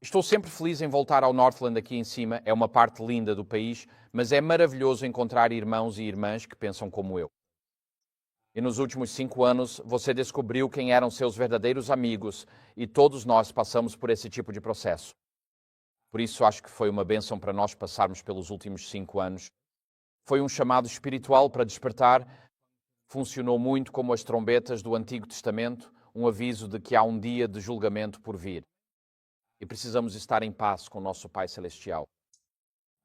Estou sempre feliz em voltar ao Northland aqui em cima, é uma parte linda do país, mas é maravilhoso encontrar irmãos e irmãs que pensam como eu. E nos últimos 5 anos, você descobriu quem eram seus verdadeiros amigos, e todos nós passamos por esse tipo de processo. Por isso, acho que foi uma bênção para nós passarmos pelos últimos 5 anos. Foi um chamado espiritual para despertar, funcionou muito como as trombetas do Antigo Testamento, um aviso de que há um dia de julgamento por vir. E precisamos estar em paz com nosso Pai Celestial.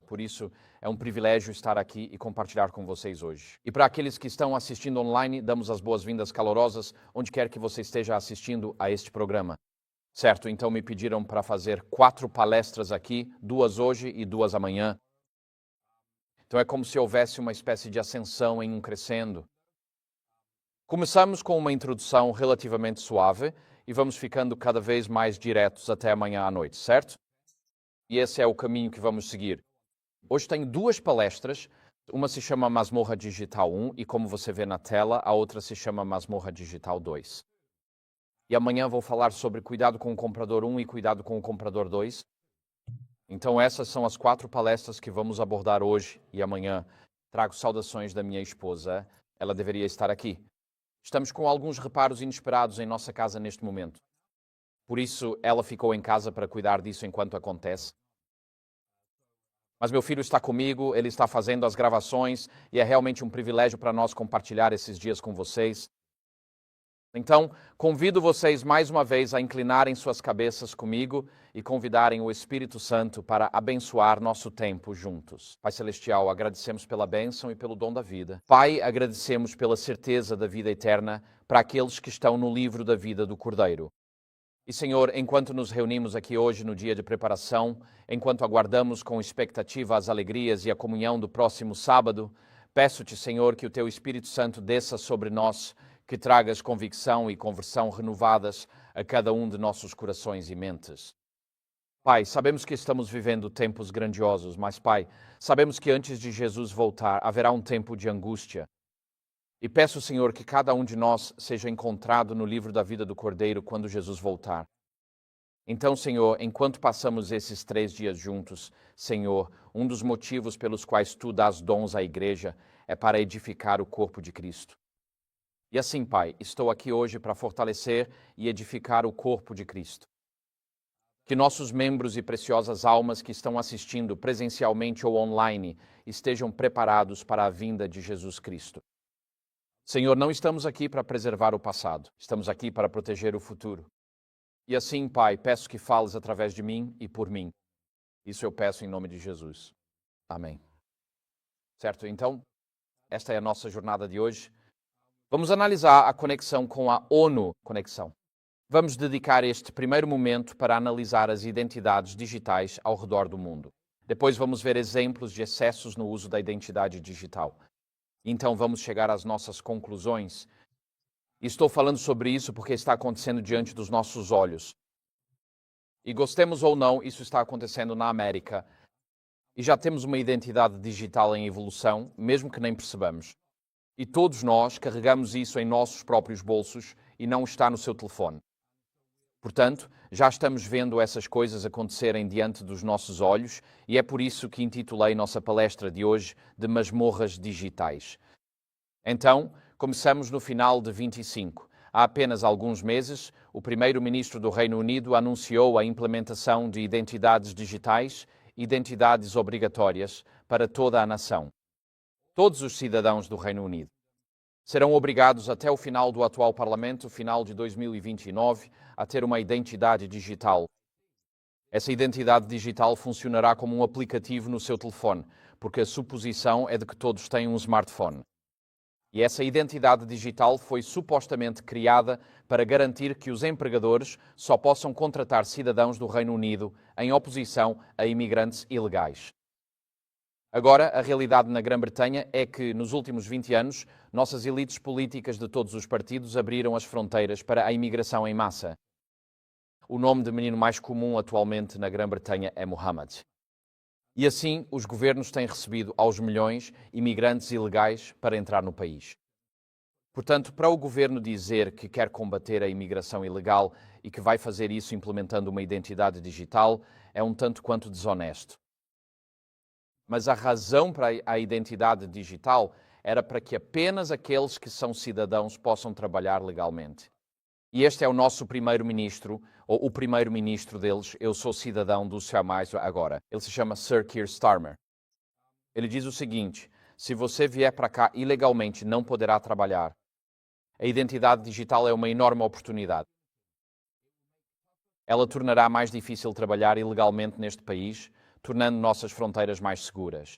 Por isso, é um privilégio estar aqui e compartilhar com vocês hoje. E para aqueles que estão assistindo online, damos as boas-vindas calorosas, onde quer que você esteja assistindo a este programa. Certo, então me pediram para fazer 4 palestras aqui, 2 hoje e 2 amanhã. Então é como se houvesse uma espécie de ascensão em um crescendo. Começamos com uma introdução relativamente suave e vamos ficando cada vez mais diretos até amanhã à noite, certo? E esse é o caminho que vamos seguir. Hoje tenho 2 palestras, uma se chama Masmorra Digital 1 e como você vê na tela, a outra se chama Masmorra Digital 2. E amanhã vou falar sobre cuidado com o comprador 1 e cuidado com o comprador 2. Então essas são as 4 palestras que vamos abordar hoje e amanhã. Trago saudações da minha esposa, ela deveria estar aqui. Estamos com alguns reparos inesperados em nossa casa neste momento. Por isso, ela ficou em casa para cuidar disso enquanto acontece. Mas meu filho está comigo, ele está fazendo as gravações e é realmente um privilégio para nós compartilhar esses dias com vocês. Então, convido vocês mais uma vez a inclinarem suas cabeças comigo e convidarem o Espírito Santo para abençoar nosso tempo juntos. Pai Celestial, agradecemos pela bênção e pelo dom da vida. Pai, agradecemos pela certeza da vida eterna para aqueles que estão no livro da vida do Cordeiro. E, Senhor, enquanto nos reunimos aqui hoje no dia de preparação, enquanto aguardamos com expectativa as alegrias e a comunhão do próximo sábado, peço-te, Senhor, que o Teu Espírito Santo desça sobre nós, que tragas convicção e conversão renovadas a cada um de nossos corações e mentes. Pai, sabemos que estamos vivendo tempos grandiosos, mas, Pai, sabemos que antes de Jesus voltar haverá um tempo de angústia. E peço, Senhor, que cada um de nós seja encontrado no livro da vida do Cordeiro quando Jesus voltar. Então, Senhor, enquanto passamos esses 3 dias juntos, Senhor, um dos motivos pelos quais Tu dás dons à igreja é para edificar o corpo de Cristo. E assim, Pai, estou aqui hoje para fortalecer e edificar o corpo de Cristo. Que nossos membros e preciosas almas que estão assistindo presencialmente ou online estejam preparados para a vinda de Jesus Cristo. Senhor, não estamos aqui para preservar o passado, estamos aqui para proteger o futuro. E assim, Pai, peço que fales através de mim e por mim. Isso eu peço em nome de Jesus. Amém. Certo? Então, esta é a nossa jornada de hoje. Vamos analisar a conexão com a ONU Conexão. Vamos dedicar este primeiro momento para analisar as identidades digitais ao redor do mundo. Depois vamos ver exemplos de excessos no uso da identidade digital. Então vamos chegar às nossas conclusões. Estou falando sobre isso porque está acontecendo diante dos nossos olhos. E gostemos ou não, isso está acontecendo na América. E já temos uma identidade digital em evolução, mesmo que nem percebamos. E todos nós carregamos isso em nossos próprios bolsos e não está no seu telefone. Portanto, já estamos vendo essas coisas acontecerem diante dos nossos olhos e é por isso que intitulei nossa palestra de hoje de Masmorras Digitais. Então, começamos no final de 25. Há apenas alguns meses, o primeiro-ministro do Reino Unido anunciou a implementação de identidades digitais, identidades obrigatórias para toda a nação. Todos os cidadãos do Reino Unido serão obrigados até o final do atual Parlamento, final de 2029, a ter uma identidade digital. Essa identidade digital funcionará como um aplicativo no seu telefone, porque a suposição é de que todos têm um smartphone. E essa identidade digital foi supostamente criada para garantir que os empregadores só possam contratar cidadãos do Reino Unido em oposição a imigrantes ilegais. Agora, a realidade na Grã-Bretanha é que, nos últimos 20 anos, nossas elites políticas de todos os partidos abriram as fronteiras para a imigração em massa. O nome de menino mais comum atualmente na Grã-Bretanha é Mohammed. E assim, os governos têm recebido aos milhões imigrantes ilegais para entrar no país. Portanto, para o governo dizer que quer combater a imigração ilegal e que vai fazer isso implementando uma identidade digital é um tanto quanto desonesto. Mas a razão para a identidade digital era para que apenas aqueles que são cidadãos possam trabalhar legalmente. E este é o nosso primeiro-ministro, ou o primeiro-ministro deles. Eu sou cidadão do Céu Mais agora. Ele se chama Sir Keir Starmer. Ele diz o seguinte: se você vier para cá ilegalmente, não poderá trabalhar. A identidade digital é uma enorme oportunidade. Ela tornará mais difícil trabalhar ilegalmente neste país, tornando nossas fronteiras mais seguras.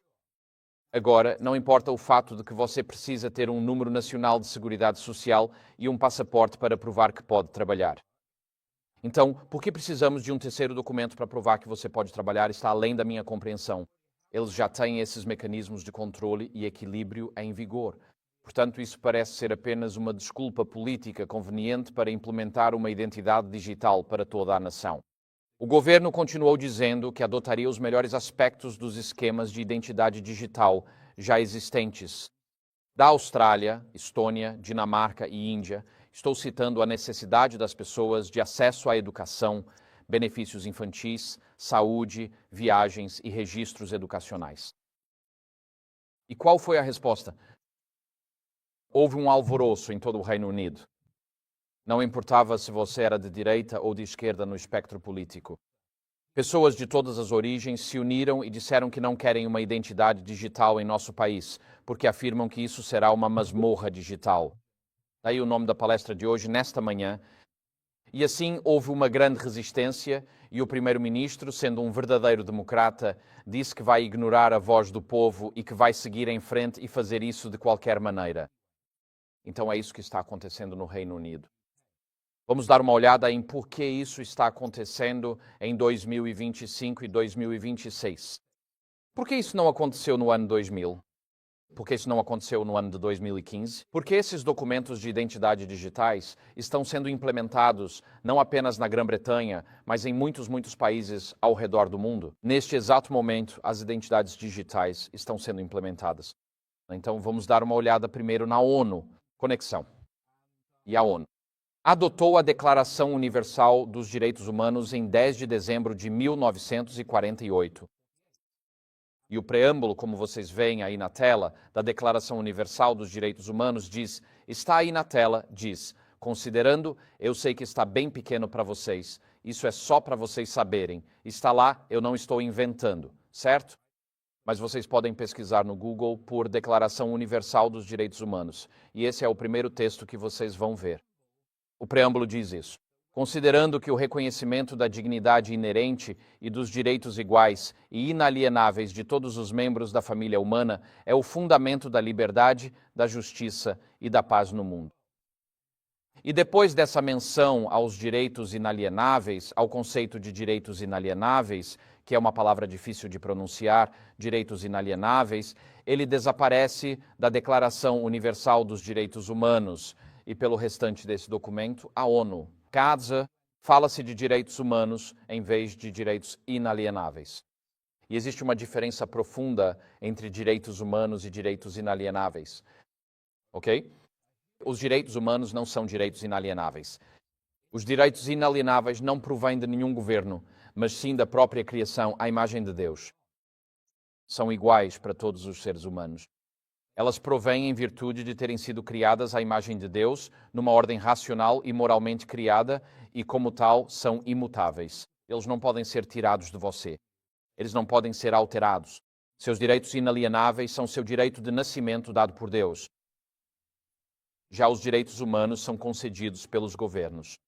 Agora, não importa o fato de que você precisa ter um número nacional de seguridade social e um passaporte para provar que pode trabalhar. Então, por que precisamos de um terceiro documento para provar que você pode trabalhar? Está além da minha compreensão. Eles já têm esses mecanismos de controle e equilíbrio em vigor. Portanto, isso parece ser apenas uma desculpa política conveniente para implementar uma identidade digital para toda a nação. O governo continuou dizendo que adotaria os melhores aspectos dos esquemas de identidade digital já existentes. Da Austrália, Estônia, Dinamarca e Índia, estou citando a necessidade das pessoas de acesso à educação, benefícios infantis, saúde, viagens e registros educacionais. E qual foi a resposta? Houve um alvoroço em todo o Reino Unido. Não importava se você era de direita ou de esquerda no espectro político. Pessoas de todas as origens se uniram e disseram que não querem uma identidade digital em nosso país, porque afirmam que isso será uma masmorra digital. Daí o nome da palestra de hoje, nesta manhã. E assim houve uma grande resistência e o primeiro-ministro, sendo um verdadeiro democrata, disse que vai ignorar a voz do povo e que vai seguir em frente e fazer isso de qualquer maneira. Então é isso que está acontecendo no Reino Unido. Vamos dar uma olhada em por que isso está acontecendo em 2025 e 2026. Por que isso não aconteceu no ano 2000? Por que isso não aconteceu no ano de 2015? Porque esses documentos de identidade digitais estão sendo implementados não apenas na Grã-Bretanha, mas em muitos países ao redor do mundo. Neste exato momento, as identidades digitais estão sendo implementadas. Então, vamos dar uma olhada primeiro na ONU. Conexão. E a ONU adotou a Declaração Universal dos Direitos Humanos em 10 de dezembro de 1948. E o preâmbulo, como vocês veem aí na tela, da Declaração Universal dos Direitos Humanos está aí na tela, diz, considerando, eu sei que está bem pequeno para vocês, isso é só para vocês saberem, está lá, eu não estou inventando, certo? Mas vocês podem pesquisar no Google por Declaração Universal dos Direitos Humanos, e esse é o primeiro texto que vocês vão ver. O preâmbulo diz isso. Considerando que o reconhecimento da dignidade inerente e dos direitos iguais e inalienáveis de todos os membros da família humana é o fundamento da liberdade, da justiça e da paz no mundo. E depois dessa menção aos direitos inalienáveis, ao conceito de direitos inalienáveis, que é uma palavra difícil de pronunciar, direitos inalienáveis, ele desaparece da Declaração Universal dos Direitos Humanos e pelo restante desse documento, a ONU. Fala-se de direitos humanos em vez de direitos inalienáveis. E existe uma diferença profunda entre direitos humanos e direitos inalienáveis. Ok? Os direitos humanos não são direitos inalienáveis. Os direitos inalienáveis não provêm de nenhum governo, mas sim da própria criação à imagem de Deus. São iguais para todos os seres humanos. Elas provêm em virtude de terem sido criadas à imagem de Deus, numa ordem racional e moralmente criada, e como tal, são imutáveis. Eles não podem ser tirados de você. Eles não podem ser alterados. Seus direitos inalienáveis são seu direito de nascimento dado por Deus. Já os direitos humanos são concedidos pelos governos.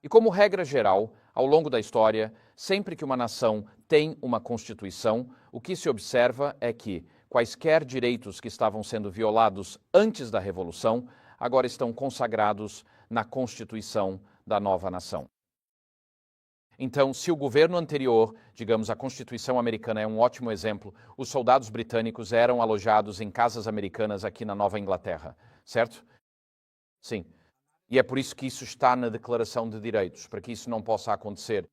E como regra geral, ao longo da história, sempre que uma nação tem uma Constituição, o que se observa é que quaisquer direitos que estavam sendo violados antes da Revolução, agora estão consagrados na Constituição da nova nação. Então, se o governo anterior, digamos a Constituição americana é um ótimo exemplo, os soldados britânicos eram alojados em casas americanas aqui na Nova Inglaterra, certo? Sim. E é por isso que isso está na Declaração de Direitos, para que isso não possa acontecer.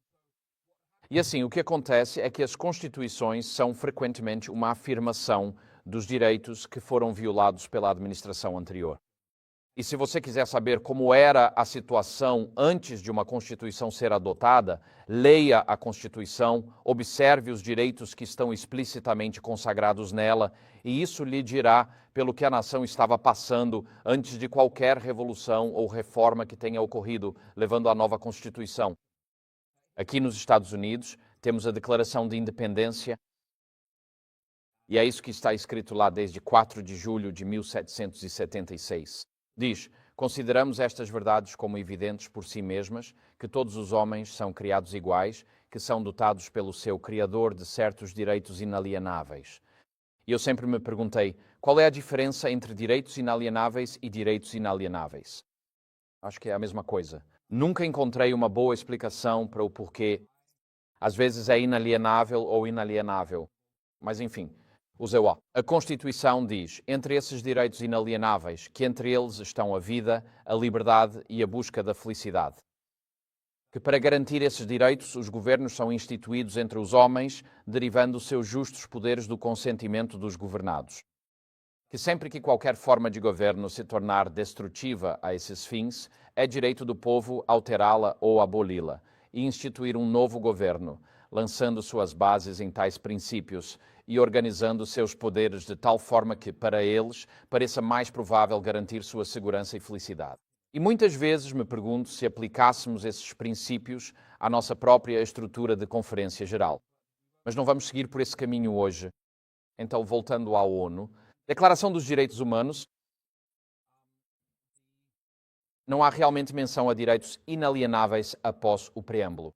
E assim, o que acontece é que as constituições são frequentemente uma afirmação dos direitos que foram violados pela administração anterior. E se você quiser saber como era a situação antes de uma Constituição ser adotada, leia a Constituição, observe os direitos que estão explicitamente consagrados nela, e isso lhe dirá pelo que a nação estava passando antes de qualquer revolução ou reforma que tenha ocorrido, levando à nova Constituição. Aqui nos Estados Unidos, temos a Declaração de Independência, e é isso que está escrito lá desde 4 de julho de 1776. Diz: consideramos estas verdades como evidentes por si mesmas, que todos os homens são criados iguais, que são dotados pelo seu Criador de certos direitos inalienáveis. E eu sempre me perguntei, qual é a diferença entre direitos inalienáveis e direitos inalienáveis? Acho que é a mesma coisa. Nunca encontrei uma boa explicação para o porquê. Às vezes é inalienável ou inalienável. Mas enfim, usei o. A Constituição diz, entre esses direitos inalienáveis, que entre eles estão a vida, a liberdade e a busca da felicidade. Que para garantir esses direitos, os governos são instituídos entre os homens, derivando os seus justos poderes do consentimento dos governados. Que sempre que qualquer forma de governo se tornar destrutiva a esses fins, é direito do povo alterá-la ou aboli-la, e instituir um novo governo, lançando suas bases em tais princípios e organizando seus poderes de tal forma que, para eles, pareça mais provável garantir sua segurança e felicidade. E muitas vezes me pergunto se aplicássemos esses princípios à nossa própria estrutura de Conferência Geral. Mas não vamos seguir por esse caminho hoje. Então, voltando à ONU, Declaração dos Direitos Humanos, não há realmente menção a direitos inalienáveis após o preâmbulo.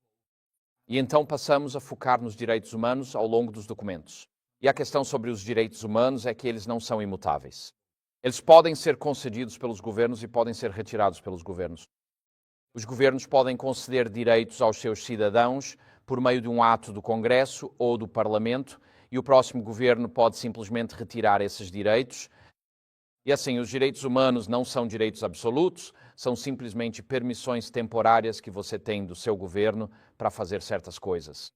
E então passamos a focar nos direitos humanos ao longo dos documentos. E a questão sobre os direitos humanos é que eles não são imutáveis. Eles podem ser concedidos pelos governos e podem ser retirados pelos governos. Os governos podem conceder direitos aos seus cidadãos por meio de um ato do Congresso ou do Parlamento, e o próximo governo pode simplesmente retirar esses direitos. E assim, os direitos humanos não são direitos absolutos, são simplesmente permissões temporárias que você tem do seu governo para fazer certas coisas.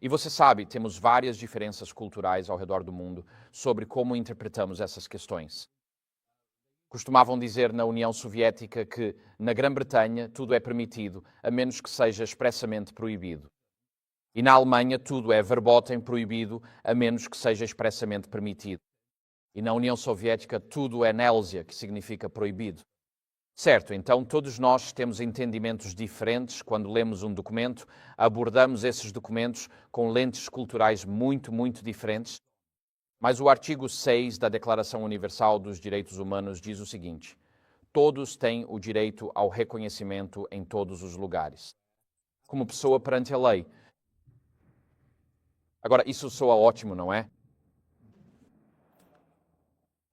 E você sabe, temos várias diferenças culturais ao redor do mundo sobre como interpretamos essas questões. Costumavam dizer na União Soviética que, na Grã-Bretanha, tudo é permitido, a menos que seja expressamente proibido. E na Alemanha, tudo é verboten proibido, a menos que seja expressamente permitido. E na União Soviética, tudo é nélsia, que significa proibido. Certo, então todos nós temos entendimentos diferentes quando lemos um documento, abordamos esses documentos com lentes culturais muito diferentes. Mas o artigo 6 da Declaração Universal dos Direitos Humanos diz o seguinte: todos têm o direito ao reconhecimento em todos os lugares, como pessoa perante a lei. Agora, isso soa ótimo, não é?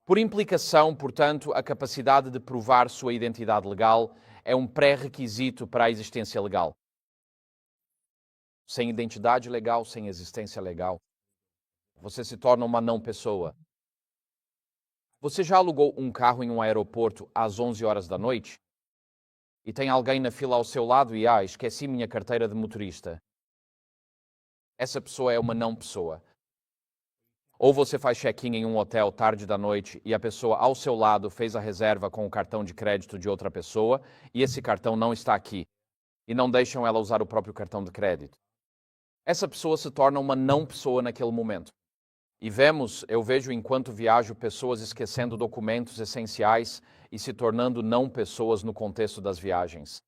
Por implicação, portanto, a capacidade de provar sua identidade legal é um pré-requisito para a existência legal. Sem identidade legal, sem existência legal, você se torna uma não-pessoa. Você já alugou um carro em um aeroporto às 11 horas da noite? E tem alguém na fila ao seu lado e, esqueci minha carteira de motorista. Essa pessoa é uma não-pessoa. Ou você faz check-in em um hotel tarde da noite e a pessoa ao seu lado fez a reserva com o cartão de crédito de outra pessoa e esse cartão não está aqui e não deixam ela usar o próprio cartão de crédito. Essa pessoa se torna uma não-pessoa naquele momento. E eu vejo enquanto viajo pessoas esquecendo documentos essenciais e se tornando não-pessoas no contexto das viagens.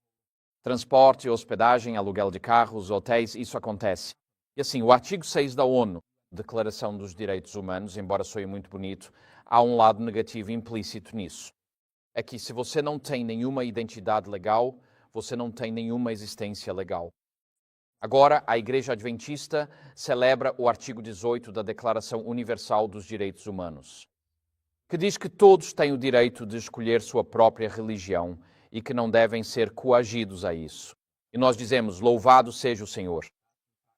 Transporte, hospedagem, aluguel de carros, hotéis, isso acontece. E assim, o artigo 6 da ONU, Declaração dos Direitos Humanos, embora soe muito bonito, há um lado negativo implícito nisso. É que se você não tem nenhuma identidade legal, você não tem nenhuma existência legal. Agora, a Igreja Adventista celebra o artigo 18 da Declaração Universal dos Direitos Humanos, que diz que todos têm o direito de escolher sua própria religião e que não devem ser coagidos a isso. E nós dizemos, louvado seja o Senhor.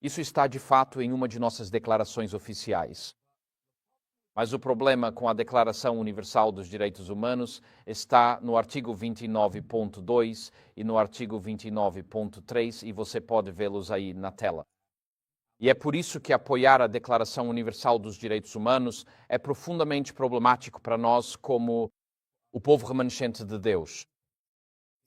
Isso está, de fato, em uma de nossas declarações oficiais. Mas o problema com a Declaração Universal dos Direitos Humanos está no artigo 29.2 e no artigo 29.3, e você pode vê-los aí na tela. E é por isso que apoiar a Declaração Universal dos Direitos Humanos é profundamente problemático para nós como o povo remanescente de Deus.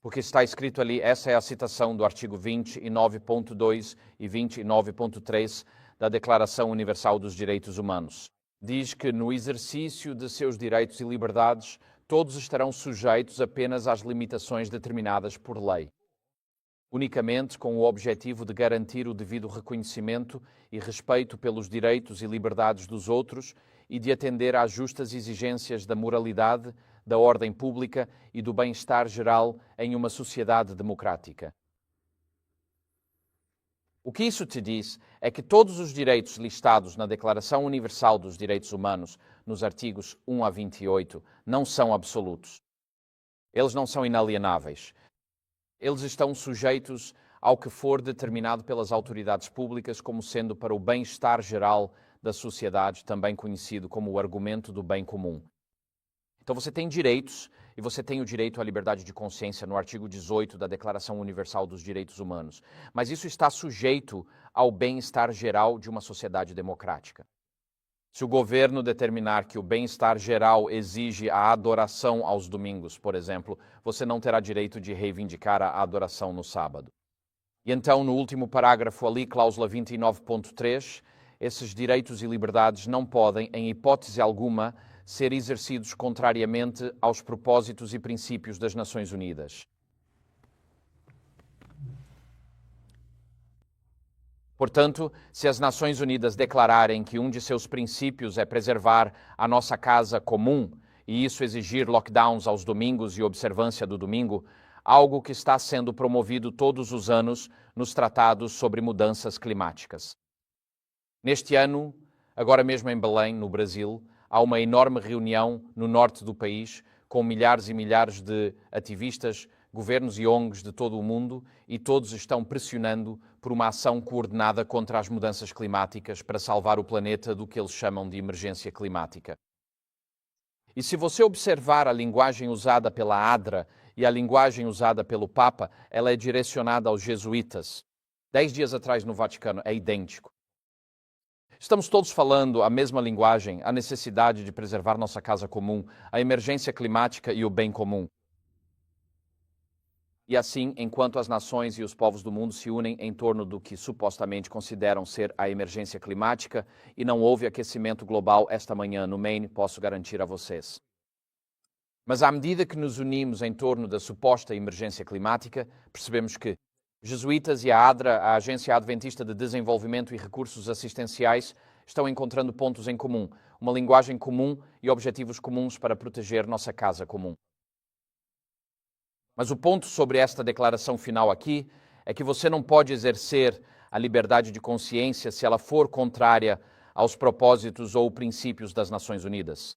Porque está escrito ali, essa é a citação do artigo 29.2 e 29.3 da Declaração Universal dos Direitos Humanos. Diz que no exercício de seus direitos e liberdades, todos estarão sujeitos apenas às limitações determinadas por lei, unicamente com o objetivo de garantir o devido reconhecimento e respeito pelos direitos e liberdades dos outros e de atender às justas exigências da moralidade, da ordem pública e do bem-estar geral em uma sociedade democrática. O que isso te diz é que todos os direitos listados na Declaração Universal dos Direitos Humanos, nos artigos 1 a 28, não são absolutos. Eles não são inalienáveis. Eles estão sujeitos ao que for determinado pelas autoridades públicas como sendo para o bem-estar geral da sociedade, também conhecido como o argumento do bem comum. Então você tem direitos, e você tem o direito à liberdade de consciência no artigo 18 da Declaração Universal dos Direitos Humanos. Mas isso está sujeito ao bem-estar geral de uma sociedade democrática. Se o governo determinar que o bem-estar geral exige a adoração aos domingos, por exemplo, você não terá direito de reivindicar a adoração no sábado. E então, no último parágrafo ali, cláusula 29.3, esses direitos e liberdades não podem, em hipótese alguma, ser exercidos contrariamente aos propósitos e princípios das Nações Unidas. Portanto, se as Nações Unidas declararem que um de seus princípios é preservar a nossa casa comum, e isso exigir lockdowns aos domingos e observância do domingo, algo que está sendo promovido todos os anos nos tratados sobre mudanças climáticas. Neste ano, agora mesmo em Belém, no Brasil, há uma enorme reunião no norte do país com milhares e milhares de ativistas, governos e ONGs de todo o mundo e todos estão pressionando por uma ação coordenada contra as mudanças climáticas para salvar o planeta do que eles chamam de emergência climática. E se você observar a linguagem usada pela ADRA e a linguagem usada pelo Papa, ela é direcionada aos jesuítas. 10 dias atrás no Vaticano, é idêntico. Estamos todos falando a mesma linguagem, a necessidade de preservar nossa casa comum, a emergência climática e o bem comum. E assim, enquanto as nações e os povos do mundo se unem em torno do que supostamente consideram ser a emergência climática e não houve aquecimento global esta manhã no Maine, posso garantir a vocês. Mas à medida que nos unimos em torno da suposta emergência climática, percebemos que jesuítas e a ADRA, a Agência Adventista de Desenvolvimento e Recursos Assistenciais, estão encontrando pontos em comum, uma linguagem comum e objetivos comuns para proteger nossa casa comum. Mas o ponto sobre esta declaração final aqui é que você não pode exercer a liberdade de consciência se ela for contrária aos propósitos ou princípios das Nações Unidas.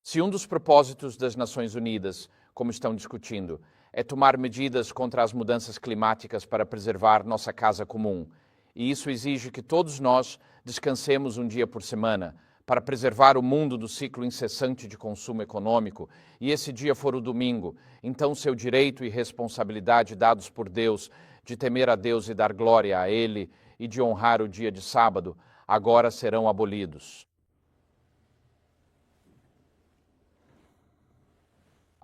Se um dos propósitos das Nações Unidas, como estão discutindo, é tomar medidas contra as mudanças climáticas para preservar nossa casa comum, e isso exige que todos nós descansemos um dia por semana para preservar o mundo do ciclo incessante de consumo econômico, e esse dia for o domingo, então seu direito e responsabilidade dados por Deus de temer a Deus e dar glória a Ele e de honrar o dia de sábado, agora serão abolidos.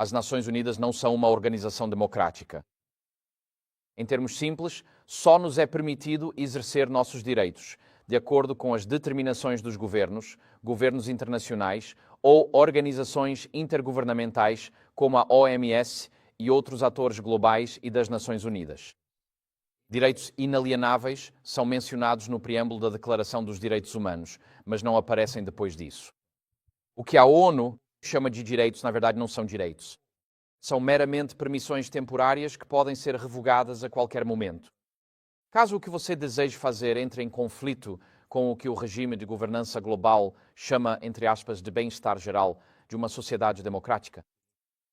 As Nações Unidas não são uma organização democrática. Em termos simples, só nos é permitido exercer nossos direitos, de acordo com as determinações dos governos, governos internacionais ou organizações intergovernamentais como a OMS e outros atores globais e das Nações Unidas. Direitos inalienáveis são mencionados no preâmbulo da Declaração dos Direitos Humanos, mas não aparecem depois disso. O que a ONU chama de direitos, na verdade, não são direitos. São meramente permissões temporárias que podem ser revogadas a qualquer momento. Caso o que você deseje fazer entre em conflito com o que o regime de governança global chama, entre aspas, de bem-estar geral de uma sociedade democrática,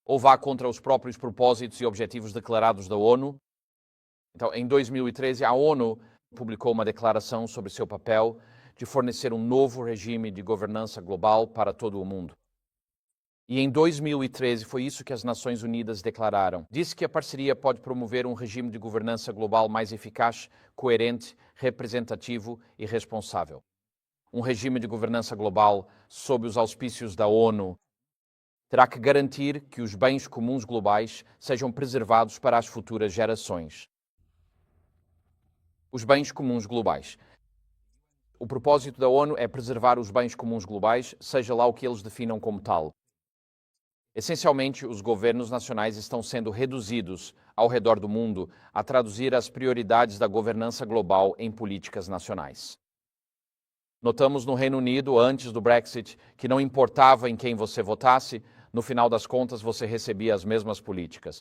ou vá contra os próprios propósitos e objetivos declarados da ONU. Então, em 2013, a ONU publicou uma declaração sobre seu papel de fornecer um novo regime de governança global para todo o mundo. E em 2013 foi isso que as Nações Unidas declararam. Disse que a parceria pode promover um regime de governança global mais eficaz, coerente, representativo e responsável. Um regime de governança global sob os auspícios da ONU terá que garantir que os bens comuns globais sejam preservados para as futuras gerações. Os bens comuns globais. O propósito da ONU é preservar os bens comuns globais, seja lá o que eles definam como tal. Essencialmente, os governos nacionais estão sendo reduzidos ao redor do mundo a traduzir as prioridades da governança global em políticas nacionais. Notamos no Reino Unido, antes do Brexit, que não importava em quem você votasse, no final das contas você recebia as mesmas políticas.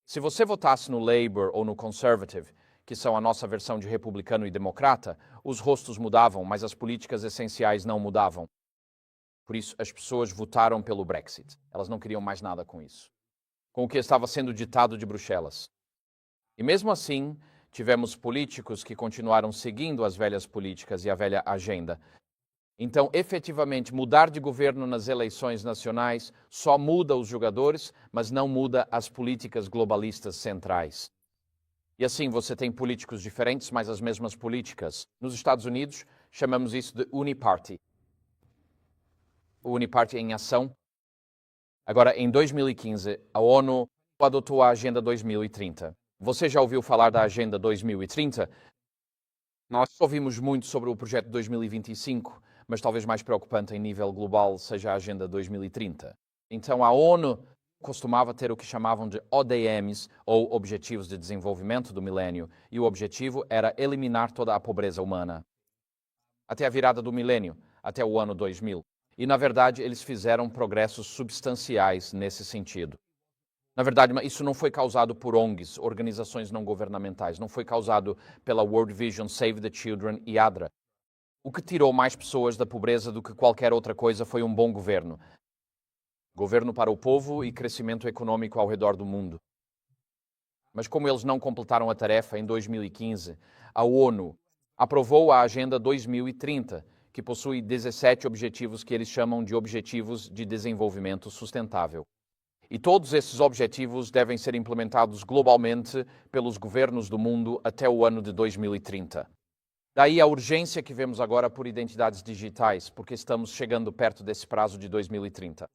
Se você votasse no Labour ou no Conservative, que são a nossa versão de republicano e democrata, os rostos mudavam, mas as políticas essenciais não mudavam. Por isso, as pessoas votaram pelo Brexit. Elas não queriam mais nada com isso, com o que estava sendo ditado de Bruxelas. E mesmo assim, tivemos políticos que continuaram seguindo as velhas políticas e a velha agenda. Então, efetivamente, mudar de governo nas eleições nacionais só muda os jogadores, mas não muda as políticas globalistas centrais. E assim, você tem políticos diferentes, mas as mesmas políticas. Nos Estados Unidos, chamamos isso de Uniparty. O Uniparty em ação. Agora, em 2015, a ONU adotou a Agenda 2030. Você já ouviu falar da Agenda 2030? Nós ouvimos muito sobre o projeto 2025, mas talvez mais preocupante em nível global seja a Agenda 2030. Então, a ONU costumava ter o que chamavam de ODMs, ou Objetivos de Desenvolvimento do Milênio, e o objetivo era eliminar toda a pobreza humana. Até a virada do milênio, até o ano 2000. E, na verdade, eles fizeram progressos substanciais nesse sentido. Na verdade, isso não foi causado por ONGs, organizações não governamentais, não foi causado pela World Vision, Save the Children e ADRA. O que tirou mais pessoas da pobreza do que qualquer outra coisa foi um bom governo. Governo para o povo e crescimento econômico ao redor do mundo. Mas como eles não completaram a tarefa em 2015, a ONU aprovou a Agenda 2030, que possui 17 objetivos que eles chamam de Objetivos de Desenvolvimento Sustentável. E todos esses objetivos devem ser implementados globalmente pelos governos do mundo até o ano de 2030. Daí a urgência que vemos agora por identidades digitais, porque estamos chegando perto desse prazo de 2030.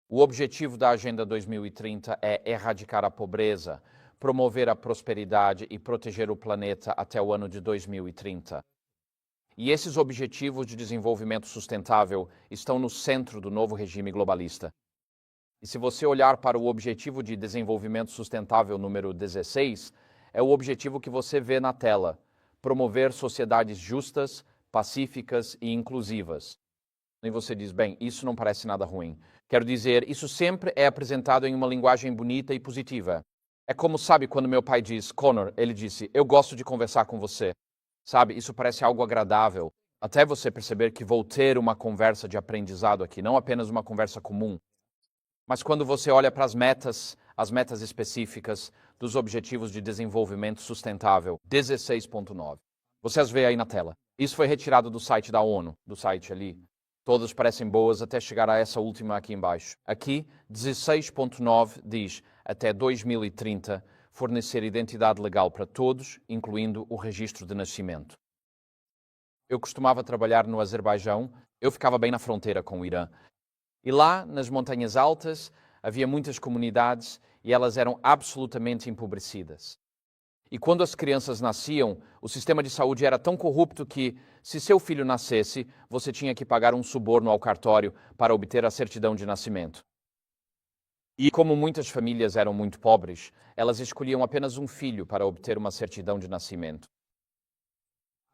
O objetivo da Agenda 2030 é erradicar a pobreza, promover a prosperidade e proteger o planeta até o ano de 2030. E esses objetivos de desenvolvimento sustentável estão no centro do novo regime globalista. E se você olhar para o Objetivo de Desenvolvimento Sustentável número 16, é o objetivo que você vê na tela: promover sociedades justas, pacíficas e inclusivas. E você diz, bem, isso não parece nada ruim. Quero dizer, isso sempre é apresentado em uma linguagem bonita e positiva. É como, sabe, quando meu pai diz, Connor, ele disse, eu gosto de conversar com você. Sabe, isso parece algo agradável, até você perceber que vou ter uma conversa de aprendizado aqui, não apenas uma conversa comum. Mas quando você olha para as metas específicas dos Objetivos de Desenvolvimento Sustentável, 16.9, você as vê aí na tela. Isso foi retirado do site da ONU, do site ali. Todas parecem boas até chegar a essa última aqui embaixo. Aqui, 16.9 diz, até 2030, fornecer identidade legal para todos, incluindo o registro de nascimento. Eu costumava trabalhar no Azerbaijão, eu ficava bem na fronteira com o Irã. E lá, nas montanhas altas, havia muitas comunidades e elas eram absolutamente empobrecidas. E quando as crianças nasciam, o sistema de saúde era tão corrupto que, se seu filho nascesse, você tinha que pagar um suborno ao cartório para obter a certidão de nascimento. E como muitas famílias eram muito pobres, elas escolhiam apenas um filho para obter uma certidão de nascimento.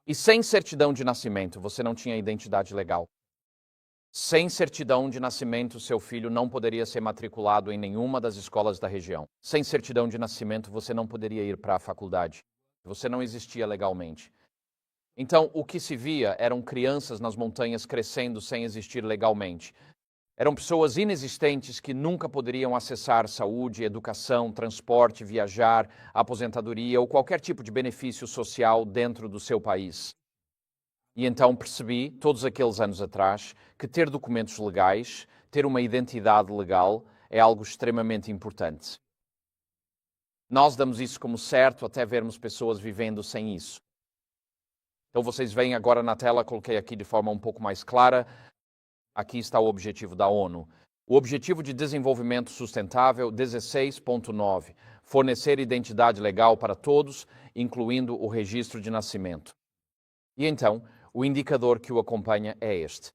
E sem certidão de nascimento, você não tinha identidade legal. Sem certidão de nascimento, seu filho não poderia ser matriculado em nenhuma das escolas da região. Sem certidão de nascimento, você não poderia ir para a faculdade. Você não existia legalmente. Então, o que se via eram crianças nas montanhas crescendo sem existir legalmente. Eram pessoas inexistentes que nunca poderiam acessar saúde, educação, transporte, viajar, aposentadoria ou qualquer tipo de benefício social dentro do seu país. E então percebi, todos aqueles anos atrás, que ter documentos legais, ter uma identidade legal é algo extremamente importante. Nós damos isso como certo até vermos pessoas vivendo sem isso. Então vocês veem agora na tela, coloquei aqui de forma um pouco mais clara, aqui está o objetivo da ONU. O Objetivo de Desenvolvimento Sustentável 16.9, fornecer identidade legal para todos, incluindo o registro de nascimento. E então, o indicador que o acompanha é este.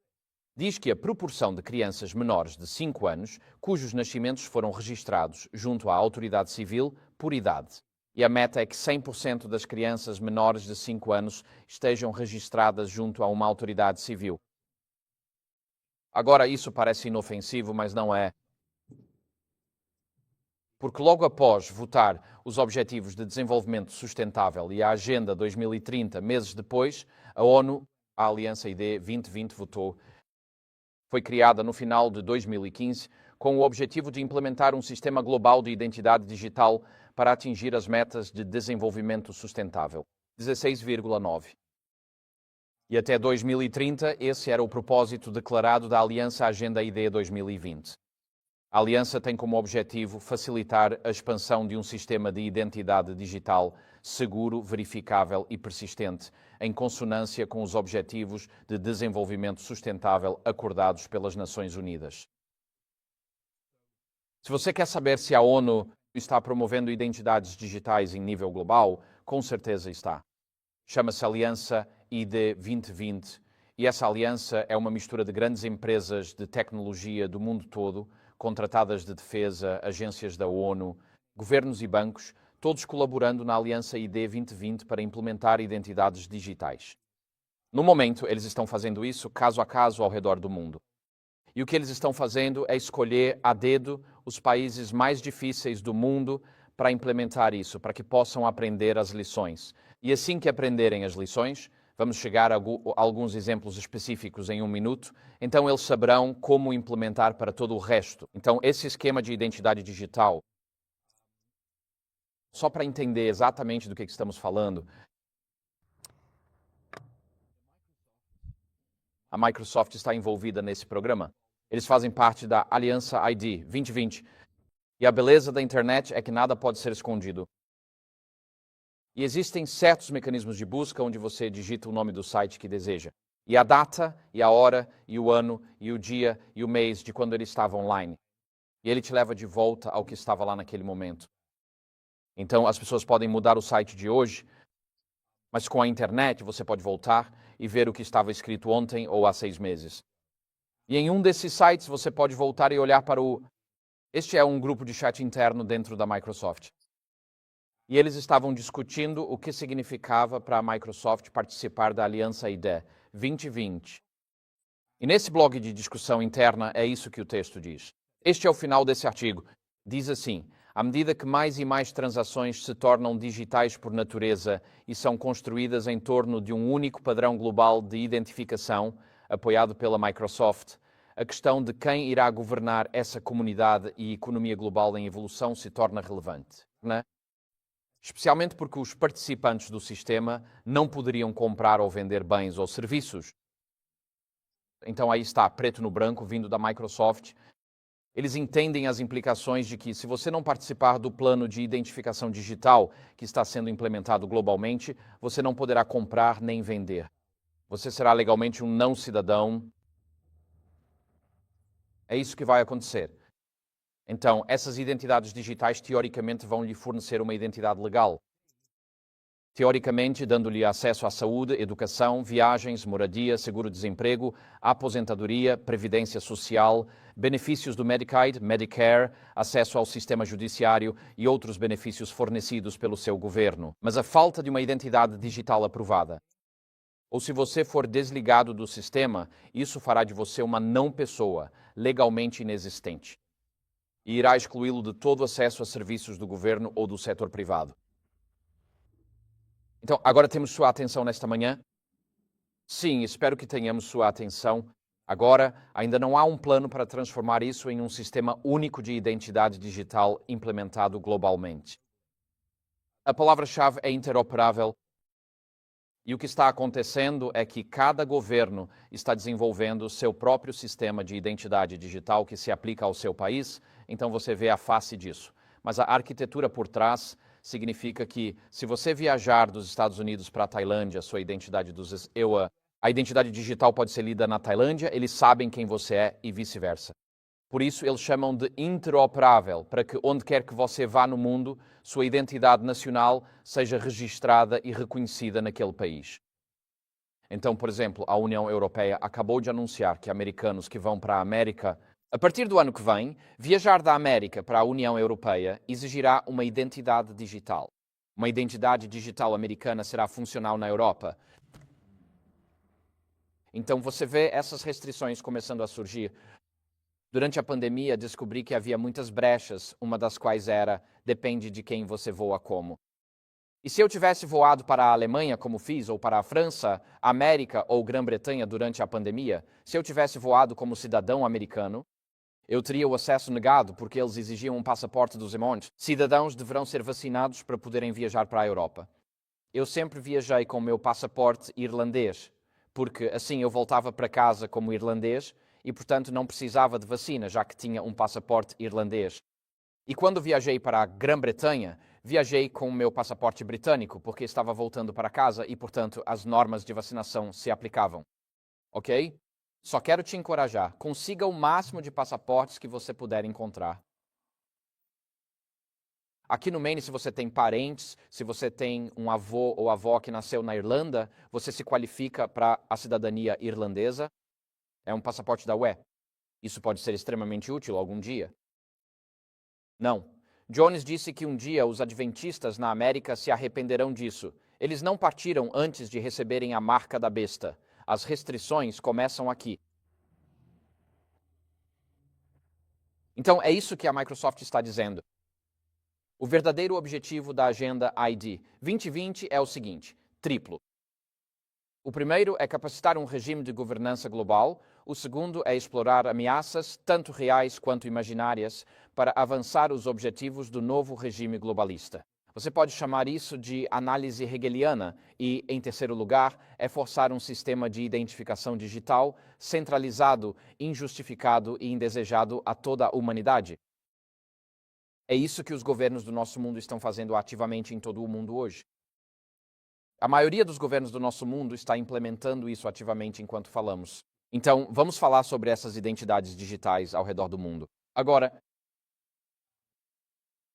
Diz que a proporção de crianças menores de 5 anos, cujos nascimentos foram registrados junto à autoridade civil por idade. E a meta é que 100% das crianças menores de 5 anos estejam registradas junto a uma autoridade civil. Agora, isso parece inofensivo, mas não é. Porque logo após votar os Objetivos de Desenvolvimento Sustentável e a Agenda 2030, meses depois, a ONU, a Aliança ID 2020, votou. Foi criada no final de 2015 com o objetivo de implementar um sistema global de identidade digital para atingir as metas de desenvolvimento sustentável, 16,9. E até 2030, esse era o propósito declarado da Aliança Agenda ID 2020. A Aliança tem como objetivo facilitar a expansão de um sistema de identidade digital seguro, verificável e persistente, em consonância com os Objetivos de Desenvolvimento Sustentável acordados pelas Nações Unidas. Se você quer saber se a ONU está promovendo identidades digitais em nível global, com certeza está. Chama-se Aliança ID 2020 e essa aliança é uma mistura de grandes empresas de tecnologia do mundo todo, contratadas de defesa, agências da ONU, governos e bancos, todos colaborando na Aliança ID 2020 para implementar identidades digitais. No momento, eles estão fazendo isso caso a caso ao redor do mundo. E o que eles estão fazendo é escolher a dedo os países mais difíceis do mundo para implementar isso, para que possam aprender as lições. E assim que aprenderem as lições, vamos chegar a alguns exemplos específicos em um minuto, então eles saberão como implementar para todo o resto. Então, esse esquema de identidade digital, só para entender exatamente do que estamos falando, a Microsoft está envolvida nesse programa. Eles fazem parte da Aliança ID 2020. E a beleza da internet é que nada pode ser escondido. E existem certos mecanismos de busca onde você digita o nome do site que deseja. E a data, e a hora, e o ano, e o dia, e o mês de quando ele estava online. E ele te leva de volta ao que estava lá naquele momento. Então, as pessoas podem mudar o site de hoje, mas com a internet você pode voltar e ver o que estava escrito ontem ou há 6 meses. E em um desses sites você pode voltar e olhar para o... Este é um grupo de chat interno dentro da Microsoft. E eles estavam discutindo o que significava para a Microsoft participar da Aliança ID 2020. E nesse blog de discussão interna é isso que o texto diz. Este é o final desse artigo. Diz assim: à medida que mais e mais transações se tornam digitais por natureza e são construídas em torno de um único padrão global de identificação, apoiado pela Microsoft, a questão de quem irá governar essa comunidade e economia global em evolução se torna relevante, né? Especialmente porque os participantes do sistema não poderiam comprar ou vender bens ou serviços. Então aí está, preto no branco, vindo da Microsoft. Eles entendem as implicações de que, se você não participar do plano de identificação digital que está sendo implementado globalmente, você não poderá comprar nem vender. Você será legalmente um não cidadão. É isso que vai acontecer. Então, essas identidades digitais, teoricamente, vão lhe fornecer uma identidade legal. Teoricamente, dando-lhe acesso à saúde, educação, viagens, moradia, seguro-desemprego, aposentadoria, previdência social, benefícios do Medicaid, Medicare, acesso ao sistema judiciário e outros benefícios fornecidos pelo seu governo. Mas a falta de uma identidade digital aprovada, ou se você for desligado do sistema, isso fará de você uma não-pessoa, legalmente inexistente, e irá excluí-lo de todo acesso a serviços do governo ou do setor privado. Então, agora temos sua atenção nesta manhã? Sim, espero que tenhamos sua atenção. Agora, ainda não há um plano para transformar isso em um sistema único de identidade digital implementado globalmente. A palavra-chave é interoperável. E o que está acontecendo é que cada governo está desenvolvendo seu próprio sistema de identidade digital que se aplica ao seu país, então você vê a face disso. Mas a arquitetura por trás significa que, se você viajar dos Estados Unidos para a Tailândia, a identidade digital pode ser lida na Tailândia, eles sabem quem você é e vice-versa. Por isso, eles chamam de interoperável, para que onde quer que você vá no mundo, sua identidade nacional seja registrada e reconhecida naquele país. Então, por exemplo, a União Europeia acabou de anunciar que americanos que vão para a América, a partir do ano que vem, viajar da América para a União Europeia exigirá uma identidade digital. Uma identidade digital americana será funcional na Europa. Então, você vê essas restrições começando a surgir. Durante a pandemia, descobri que havia muitas brechas, uma das quais era, depende de quem você voa como. E se eu tivesse voado para a Alemanha, como fiz, ou para a França, América ou Grã-Bretanha durante a pandemia, se eu tivesse voado como cidadão americano, eu teria o acesso negado porque eles exigiam um passaporte dos imões. Cidadãos deverão ser vacinados para poderem viajar para a Europa. Eu sempre viajei com o meu passaporte irlandês, porque assim eu voltava para casa como irlandês e, portanto, não precisava de vacina, já que tinha um passaporte irlandês. E quando viajei para a Grã-Bretanha, viajei com o meu passaporte britânico, porque estava voltando para casa e, portanto, as normas de vacinação se aplicavam. Ok? Só quero te encorajar, consiga o máximo de passaportes que você puder encontrar. Aqui no Maine, se você tem parentes, se você tem um avô ou avó que nasceu na Irlanda, você se qualifica para a cidadania irlandesa. É um passaporte da UE. Isso pode ser extremamente útil algum dia. Não. Jones disse que um dia os adventistas na América se arrependerão disso. Eles não partiram antes de receberem a marca da besta. As restrições começam aqui. Então, é isso que a Microsoft está dizendo. O verdadeiro objetivo da Agenda ID 2020 é o seguinte: triplo. O primeiro é capacitar um regime de governança global. O segundo é explorar ameaças, tanto reais quanto imaginárias, para avançar os objetivos do novo regime globalista. Você pode chamar isso de análise hegeliana e, em terceiro lugar, é forçar um sistema de identificação digital centralizado, injustificado e indesejado a toda a humanidade. É isso que os governos do nosso mundo estão fazendo ativamente em todo o mundo hoje. A maioria dos governos do nosso mundo está implementando isso ativamente enquanto falamos. Então, vamos falar sobre essas identidades digitais ao redor do mundo. Agora,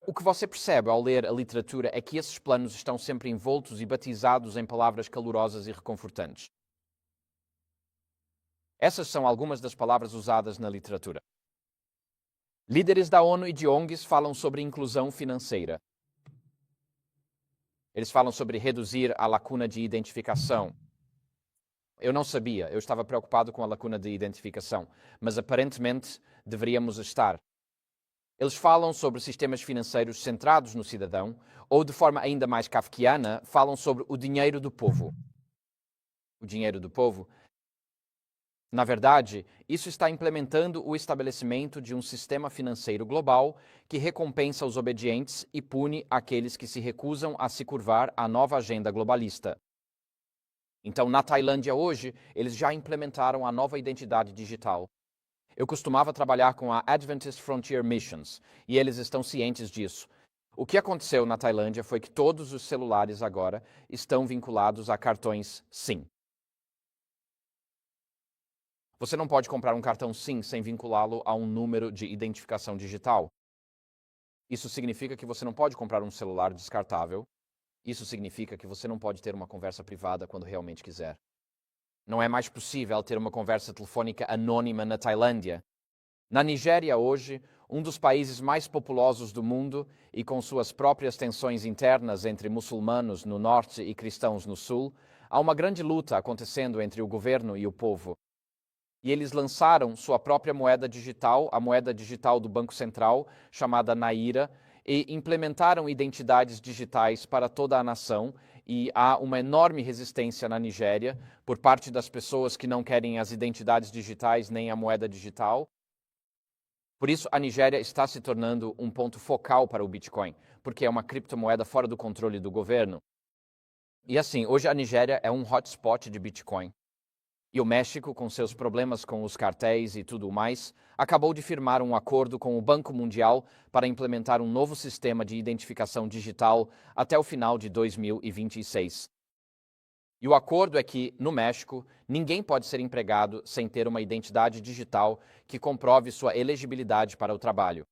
o que você percebe ao ler a literatura é que esses planos estão sempre envoltos e batizados em palavras calorosas e reconfortantes. Essas são algumas das palavras usadas na literatura. Líderes da ONU e de ONGs falam sobre inclusão financeira. Eles falam sobre reduzir a lacuna de identificação. Eu não sabia, eu estava preocupado com a lacuna de identificação, mas aparentemente deveríamos estar. Eles falam sobre sistemas financeiros centrados no cidadão, ou de forma ainda mais kafkiana, falam sobre o dinheiro do povo. O dinheiro do povo. Na verdade, isso está implementando o estabelecimento de um sistema financeiro global que recompensa os obedientes e pune aqueles que se recusam a se curvar à nova agenda globalista. Então, na Tailândia hoje, eles já implementaram a nova identidade digital. Eu costumava trabalhar com a Adventist Frontier Missions, e eles estão cientes disso. O que aconteceu na Tailândia foi que todos os celulares agora estão vinculados a cartões SIM. Você não pode comprar um cartão SIM sem vinculá-lo a um número de identificação digital. Isso significa que você não pode comprar um celular descartável. Isso significa que você não pode ter uma conversa privada quando realmente quiser. Não é mais possível ter uma conversa telefônica anônima na Tailândia. Na Nigéria hoje, um dos países mais populosos do mundo e com suas próprias tensões internas entre muçulmanos no norte e cristãos no sul, há uma grande luta acontecendo entre o governo e o povo. E eles lançaram sua própria moeda digital, a moeda digital do Banco Central, chamada Naira, e implementaram identidades digitais para toda a nação, e há uma enorme resistência na Nigéria por parte das pessoas que não querem as identidades digitais nem a moeda digital. Por isso, a Nigéria está se tornando um ponto focal para o Bitcoin, porque é uma criptomoeda fora do controle do governo. E assim, hoje a Nigéria é um hotspot de Bitcoin. E o México, com seus problemas com os cartéis e tudo mais, acabou de firmar um acordo com o Banco Mundial para implementar um novo sistema de identificação digital até o final de 2026. E o acordo é que, no México, ninguém pode ser empregado sem ter uma identidade digital que comprove sua elegibilidade para o trabalho.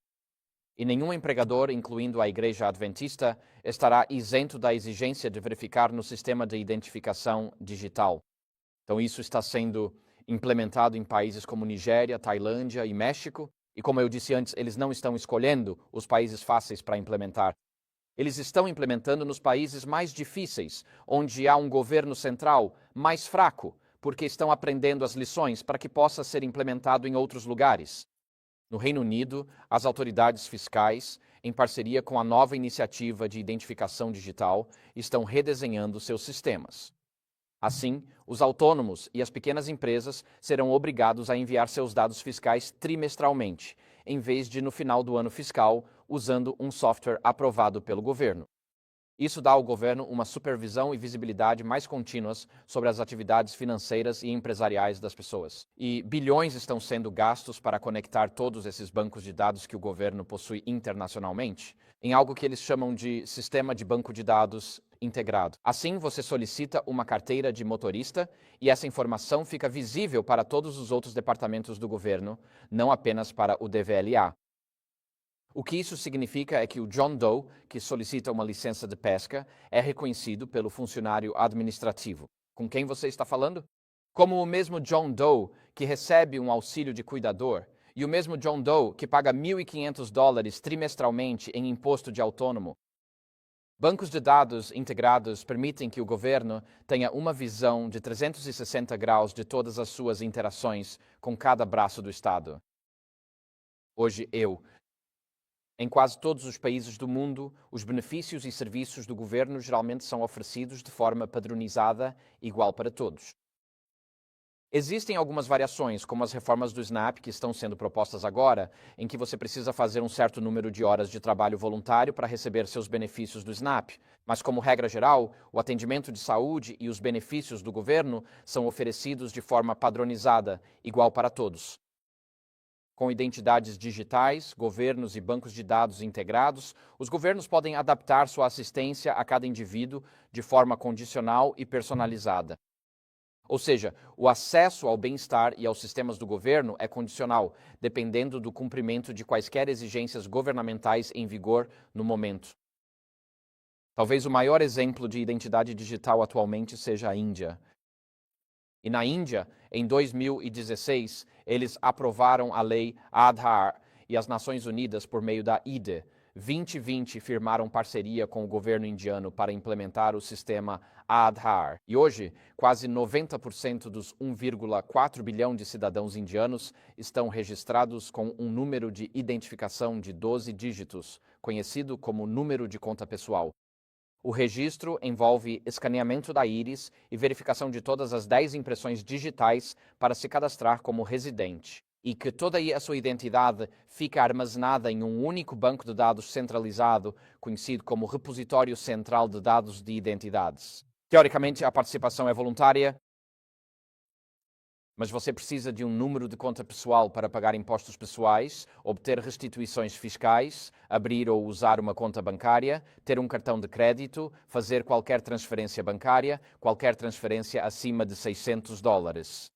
E nenhum empregador, incluindo a Igreja Adventista, estará isento da exigência de verificar no sistema de identificação digital. Então, isso está sendo implementado em países como Nigéria, Tailândia e México. E como eu disse antes, eles não estão escolhendo os países fáceis para implementar. Eles estão implementando nos países mais difíceis, onde há um governo central mais fraco, porque estão aprendendo as lições para que possa ser implementado em outros lugares. No Reino Unido, as autoridades fiscais, em parceria com a nova iniciativa de identificação digital, estão redesenhando seus sistemas. Assim, os autônomos e as pequenas empresas serão obrigados a enviar seus dados fiscais trimestralmente, em vez de no final do ano fiscal, usando um software aprovado pelo governo. Isso dá ao governo uma supervisão e visibilidade mais contínuas sobre as atividades financeiras e empresariais das pessoas. E bilhões estão sendo gastos para conectar todos esses bancos de dados que o governo possui internacionalmente em algo que eles chamam de Sistema de Banco de Dados Integrado. Assim, você solicita uma carteira de motorista e essa informação fica visível para todos os outros departamentos do governo, não apenas para o DVLA. O que isso significa é que o John Doe, que solicita uma licença de pesca, é reconhecido pelo funcionário administrativo. Com quem você está falando? Como o mesmo John Doe que recebe um auxílio de cuidador e o mesmo John Doe que paga $1.500 trimestralmente em imposto de autônomo. Bancos de dados integrados permitem que o governo tenha uma visão de 360 graus de todas as suas interações com cada braço do Estado. Hoje Em quase todos os países do mundo, os benefícios e serviços do governo geralmente são oferecidos de forma padronizada, igual para todos. Existem algumas variações, como as reformas do SNAP que estão sendo propostas agora, em que você precisa fazer um certo número de horas de trabalho voluntário para receber seus benefícios do SNAP. Mas, como regra geral, o atendimento de saúde e os benefícios do governo são oferecidos de forma padronizada, igual para todos. Com identidades digitais, governos e bancos de dados integrados, os governos podem adaptar sua assistência a cada indivíduo de forma condicional e personalizada. Ou seja, o acesso ao bem-estar e aos sistemas do governo é condicional, dependendo do cumprimento de quaisquer exigências governamentais em vigor no momento. Talvez o maior exemplo de identidade digital atualmente seja a Índia. E na Índia, em 2016, eles aprovaram a lei Aadhaar e as Nações Unidas, por meio da IDE, 2020 firmaram parceria com o governo indiano para implementar o sistema Aadhaar. E hoje, quase 90% dos 1,4 bilhão de cidadãos indianos estão registrados com um número de identificação de 12 dígitos, conhecido como número de conta pessoal. O registro envolve escaneamento da íris e verificação de todas as 10 impressões digitais para se cadastrar como residente, e que toda a sua identidade fica armazenada em um único banco de dados centralizado, conhecido como Repositório Central de Dados de Identidades. Teoricamente, a participação é voluntária, mas você precisa de um número de conta pessoal para pagar impostos pessoais, obter restituições fiscais, abrir ou usar uma conta bancária, ter um cartão de crédito, fazer qualquer transferência bancária, qualquer transferência acima de $600.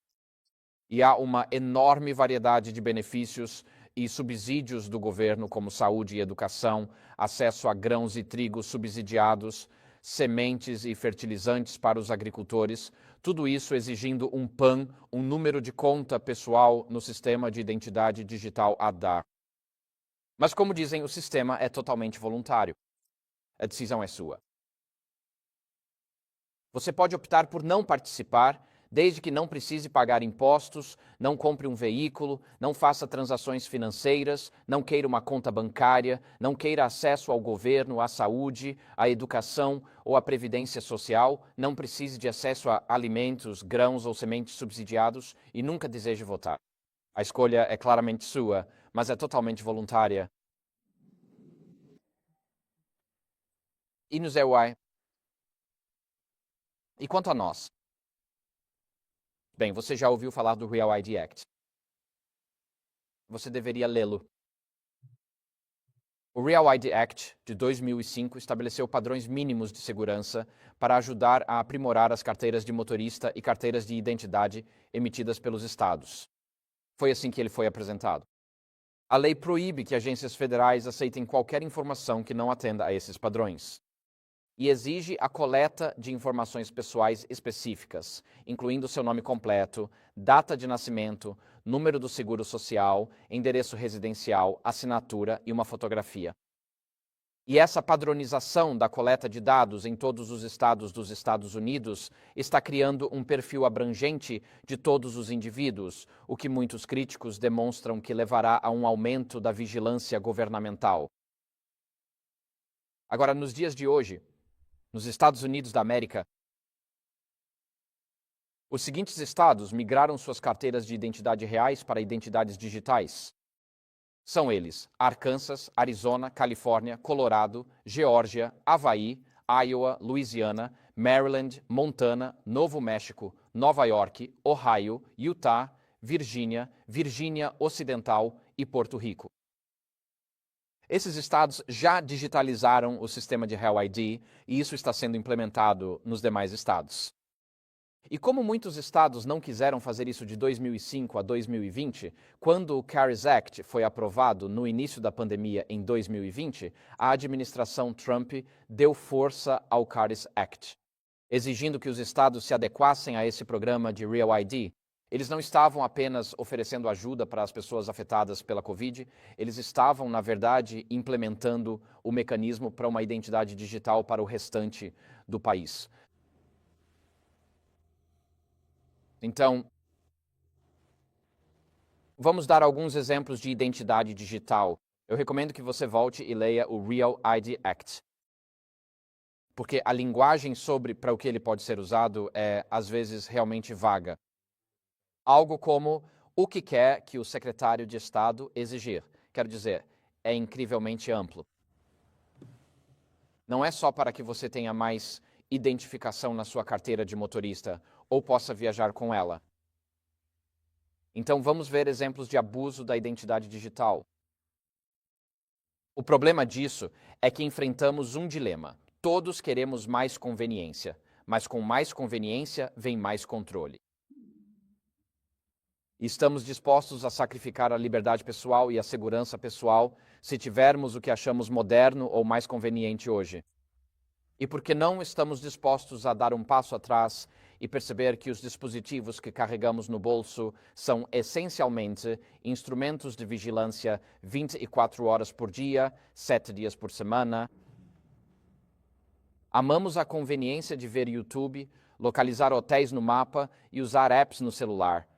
E há uma enorme variedade de benefícios e subsídios do governo, como saúde e educação, acesso a grãos e trigo subsidiados, sementes e fertilizantes para os agricultores, tudo isso exigindo um PAN, um número de conta pessoal no sistema de identidade digital Aadhaar. Mas, como dizem, o sistema é totalmente voluntário. A decisão é sua. Você pode optar por não participar, desde que não precise pagar impostos, não compre um veículo, não faça transações financeiras, não queira uma conta bancária, não queira acesso ao governo, à saúde, à educação ou à previdência social, não precise de acesso a alimentos, grãos ou sementes subsidiados e nunca deseje votar. A escolha é claramente sua, mas é totalmente voluntária. E no ZY, E quanto a nós? Bem, você já ouviu falar do Real ID Act. Você deveria lê-lo. O Real ID Act de 2005 estabeleceu padrões mínimos de segurança para ajudar a aprimorar as carteiras de motorista e carteiras de identidade emitidas pelos estados. Foi assim que ele foi apresentado. A lei proíbe que agências federais aceitem qualquer informação que não atenda a esses padrões e exige a coleta de informações pessoais específicas, incluindo seu nome completo, data de nascimento, número do seguro social, endereço residencial, assinatura e uma fotografia. E essa padronização da coleta de dados em todos os estados dos Estados Unidos está criando um perfil abrangente de todos os indivíduos, o que muitos críticos demonstram que levará a um aumento da vigilância governamental. Agora, nos dias de hoje, nos Estados Unidos da América, os seguintes estados migraram suas carteiras de identidade reais para identidades digitais. São eles Arkansas, Arizona, Califórnia, Colorado, Geórgia, Havaí, Iowa, Louisiana, Maryland, Montana, Novo México, Nova York, Ohio, Utah, Virgínia, Virgínia Ocidental e Porto Rico. Esses estados já digitalizaram o sistema de Real ID e isso está sendo implementado nos demais estados. E como muitos estados não quiseram fazer isso de 2005 a 2020, quando o CARES Act foi aprovado no início da pandemia em 2020, a administração Trump deu força ao CARES Act, exigindo que os estados se adequassem a esse programa de Real ID. Eles não estavam apenas oferecendo ajuda para as pessoas afetadas pela Covid, eles estavam, na verdade, implementando o mecanismo para uma identidade digital para o restante do país. Então, vamos dar alguns exemplos de identidade digital. Eu recomendo que você volte e leia o Real ID Act, porque a linguagem para o que ele pode ser usado é, às vezes, realmente vaga. Algo como o que quer que o secretário de Estado exigir. Quero dizer, é incrivelmente amplo. Não é só para que você tenha mais identificação na sua carteira de motorista ou possa viajar com ela. Então vamos ver exemplos de abuso da identidade digital. O problema disso é que enfrentamos um dilema. Todos queremos mais conveniência, mas com mais conveniência vem mais controle. Estamos dispostos a sacrificar a liberdade pessoal e a segurança pessoal se tivermos o que achamos moderno ou mais conveniente hoje. E porque não estamos dispostos a dar um passo atrás e perceber que os dispositivos que carregamos no bolso são essencialmente instrumentos de vigilância 24 horas por dia, 7 dias por semana. Amamos a conveniência de ver YouTube, localizar hotéis no mapa e usar apps no celular.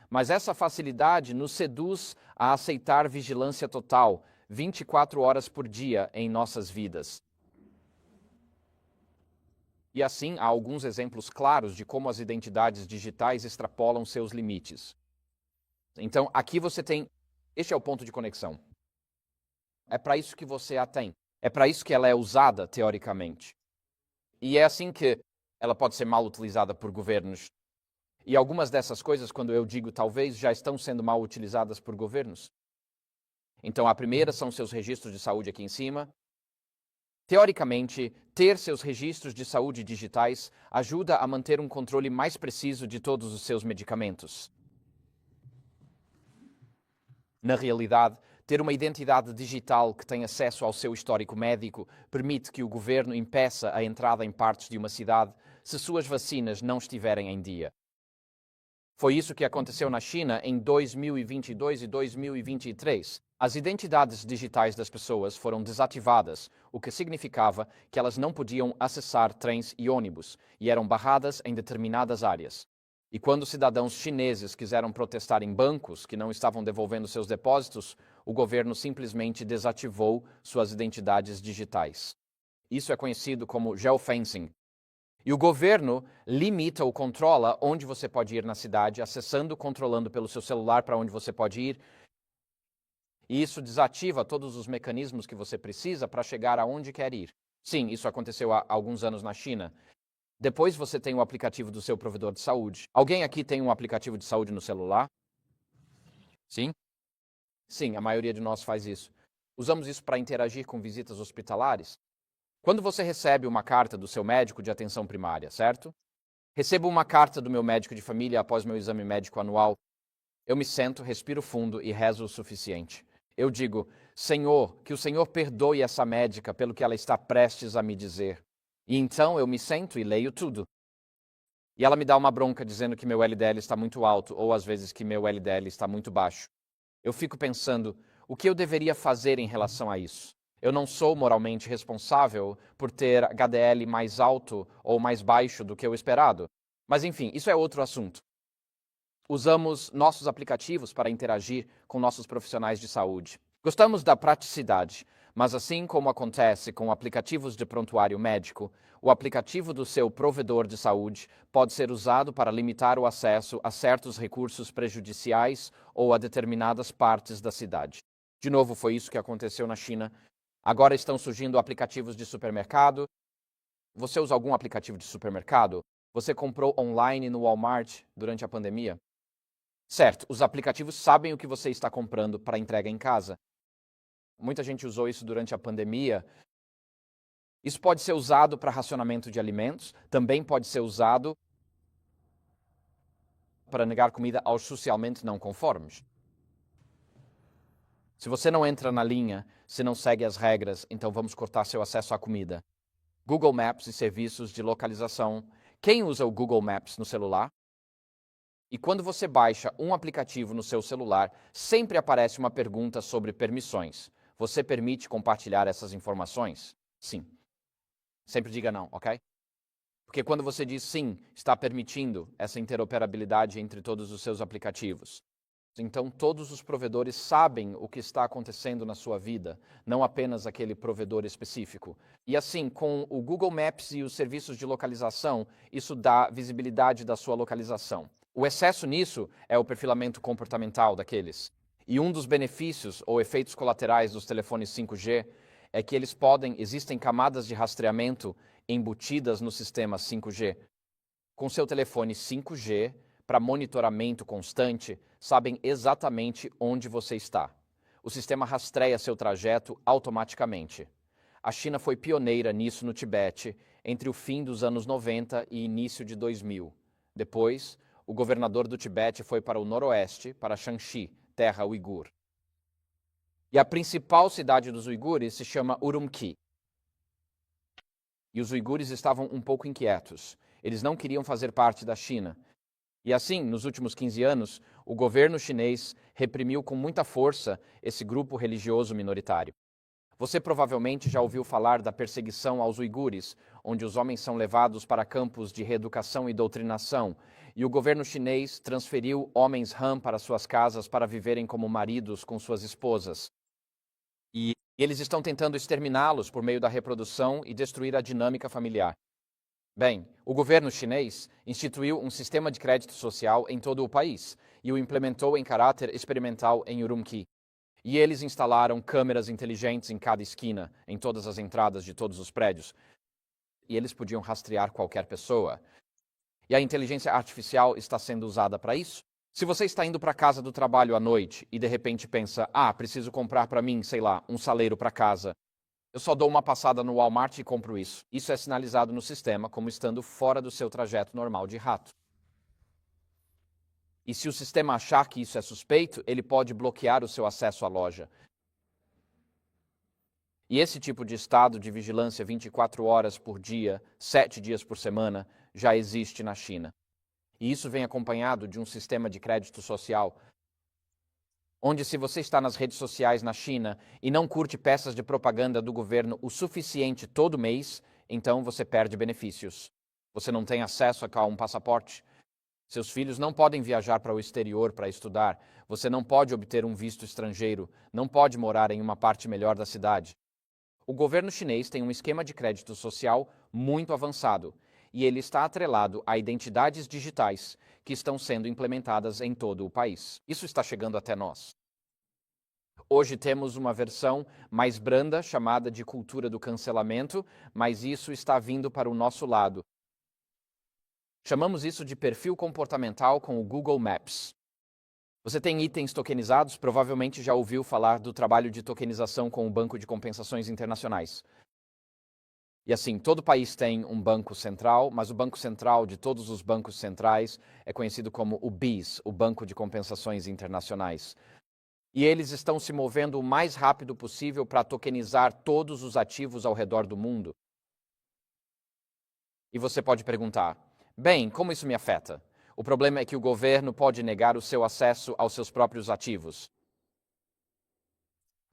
Mas essa facilidade nos seduz a aceitar vigilância total, 24 horas por dia em nossas vidas. E assim, há alguns exemplos claros de como as identidades digitais extrapolam seus limites. Então, aqui você tem... Este é o ponto de conexão. É para isso que você a tem. É para isso que ela é usada, teoricamente. E é assim que ela pode ser mal utilizada por governos. E algumas dessas coisas, quando eu digo talvez, já estão sendo mal utilizadas por governos. Então, a primeira são seus registros de saúde aqui em cima. Teoricamente, ter seus registros de saúde digitais ajuda a manter um controle mais preciso de todos os seus medicamentos. Na realidade, ter uma identidade digital que tem acesso ao seu histórico médico permite que o governo impeça a entrada em partes de uma cidade se suas vacinas não estiverem em dia. Foi isso que aconteceu na China em 2022 e 2023. As identidades digitais das pessoas foram desativadas, o que significava que elas não podiam acessar trens e ônibus e eram barradas em determinadas áreas. E quando cidadãos chineses quiseram protestar em bancos que não estavam devolvendo seus depósitos, o governo simplesmente desativou suas identidades digitais. Isso é conhecido como geofencing. E o governo limita ou controla onde você pode ir na cidade, acessando, controlando pelo seu celular para onde você pode ir. E isso desativa todos os mecanismos que você precisa para chegar aonde quer ir. Sim, isso aconteceu há alguns anos na China. Depois você tem o aplicativo do seu provedor de saúde. Alguém aqui tem um aplicativo de saúde no celular? Sim? Sim, a maioria de nós faz isso. Usamos isso para interagir com visitas hospitalares. Quando você recebe uma carta do seu médico de atenção primária, certo? Recebo uma carta do meu médico de família após meu exame médico anual. Eu me sento, respiro fundo e rezo o suficiente. Eu digo, Senhor, que o Senhor perdoe essa médica pelo que ela está prestes a me dizer. E então eu me sento e leio tudo. E ela me dá uma bronca dizendo que meu LDL está muito alto, ou às vezes que meu LDL está muito baixo. Eu fico pensando, o que eu deveria fazer em relação a isso? Eu não sou moralmente responsável por ter HDL mais alto ou mais baixo do que o esperado. Mas enfim, isso é outro assunto. Usamos nossos aplicativos para interagir com nossos profissionais de saúde. Gostamos da praticidade, mas assim como acontece com aplicativos de prontuário médico, o aplicativo do seu provedor de saúde pode ser usado para limitar o acesso a certos recursos prejudiciais ou a determinadas partes da cidade. De novo, foi isso que aconteceu na China. Agora estão surgindo aplicativos de supermercado. Você usa algum aplicativo de supermercado? Você comprou online no Walmart durante a pandemia? Certo, os aplicativos sabem o que você está comprando para entrega em casa. Muita gente usou isso durante a pandemia. Isso pode ser usado para racionamento de alimentos, também pode ser usado para negar comida aos socialmente não conformes. Se você não entra na linha, se não segue as regras, então vamos cortar seu acesso à comida. Google Maps e serviços de localização. Quem usa o Google Maps no celular? E quando você baixa um aplicativo no seu celular, sempre aparece uma pergunta sobre permissões. Você permite compartilhar essas informações? Sim. Sempre diga não, ok? Porque quando você diz sim, está permitindo essa interoperabilidade entre todos os seus aplicativos. Então, todos os provedores sabem o que está acontecendo na sua vida, não apenas aquele provedor específico. E assim, com o Google Maps e os serviços de localização, isso dá visibilidade da sua localização. O excesso nisso é o perfilamento comportamental daqueles. E um dos benefícios ou efeitos colaterais dos telefones 5G é que existem camadas de rastreamento embutidas no sistema 5G. Com seu telefone 5G, para monitoramento constante, sabem exatamente onde você está. O sistema rastreia seu trajeto automaticamente. A China foi pioneira nisso no Tibete entre o fim dos anos 90 e início de 2000. Depois, o governador do Tibete foi para o noroeste, para Shanxi, terra uigur. E a principal cidade dos uigures se chama Urumqi. E os uigures estavam um pouco inquietos. Eles não queriam fazer parte da China. E assim, nos últimos 15 anos, o governo chinês reprimiu com muita força esse grupo religioso minoritário. Você provavelmente já ouviu falar da perseguição aos uigures, onde os homens são levados para campos de reeducação e doutrinação, e o governo chinês transferiu homens Han para suas casas para viverem como maridos com suas esposas. E eles estão tentando exterminá-los por meio da reprodução e destruir a dinâmica familiar. Bem, o governo chinês instituiu um sistema de crédito social em todo o país e o implementou em caráter experimental em Urumqi. E eles instalaram câmeras inteligentes em cada esquina, em todas as entradas de todos os prédios. E eles podiam rastrear qualquer pessoa. E a inteligência artificial está sendo usada para isso. Se você está indo para a casa do trabalho à noite e de repente pensa, preciso comprar para mim, sei lá, um saleiro para casa. Eu só dou uma passada no Walmart e compro isso. Isso é sinalizado no sistema como estando fora do seu trajeto normal de rato. E se o sistema achar que isso é suspeito, ele pode bloquear o seu acesso à loja. E esse tipo de estado de vigilância 24 horas por dia, 7 dias por semana, já existe na China. E isso vem acompanhado de um sistema de crédito social, onde se você está nas redes sociais na China e não curte peças de propaganda do governo o suficiente todo mês, então você perde benefícios. Você não tem acesso a um passaporte. Seus filhos não podem viajar para o exterior para estudar. Você não pode obter um visto estrangeiro. Não pode morar em uma parte melhor da cidade. O governo chinês tem um esquema de crédito social muito avançado e ele está atrelado a identidades digitais que estão sendo implementadas em todo o país. Isso está chegando até nós. Hoje temos uma versão mais branda chamada de cultura do cancelamento, mas isso está vindo para o nosso lado. Chamamos isso de perfil comportamental com o Google Maps. Você tem itens tokenizados, provavelmente já ouviu falar do trabalho de tokenização com o Banco de Compensações Internacionais. E assim, todo país tem um banco central, mas o banco central de todos os bancos centrais é conhecido como o BIS, o Banco de Compensações Internacionais. E eles estão se movendo o mais rápido possível para tokenizar todos os ativos ao redor do mundo. E você pode perguntar, bem, como isso me afeta? O problema é que o governo pode negar o seu acesso aos seus próprios ativos.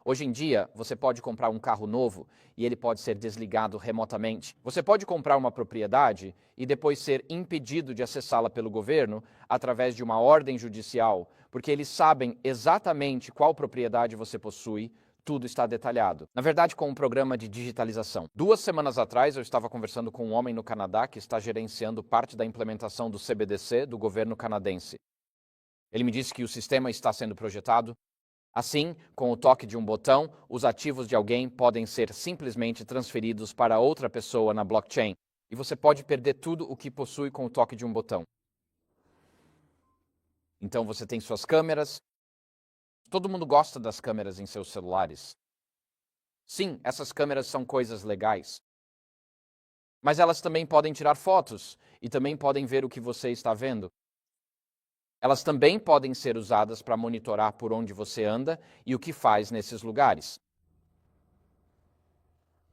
Hoje em dia, você pode comprar um carro novo e ele pode ser desligado remotamente. Você pode comprar uma propriedade e depois ser impedido de acessá-la pelo governo através de uma ordem judicial, porque eles sabem exatamente qual propriedade você possui. Tudo está detalhado. Na verdade, com um programa de digitalização. 2 semanas atrás, eu estava conversando com um homem no Canadá que está gerenciando parte da implementação do CBDC do governo canadense. Ele me disse que o sistema está sendo projetado. Assim, com o toque de um botão, os ativos de alguém podem ser simplesmente transferidos para outra pessoa na blockchain. E você pode perder tudo o que possui com o toque de um botão. Então você tem suas câmeras. Todo mundo gosta das câmeras em seus celulares. Sim, essas câmeras são coisas legais. Mas elas também podem tirar fotos e também podem ver o que você está vendo. Elas também podem ser usadas para monitorar por onde você anda e o que faz nesses lugares.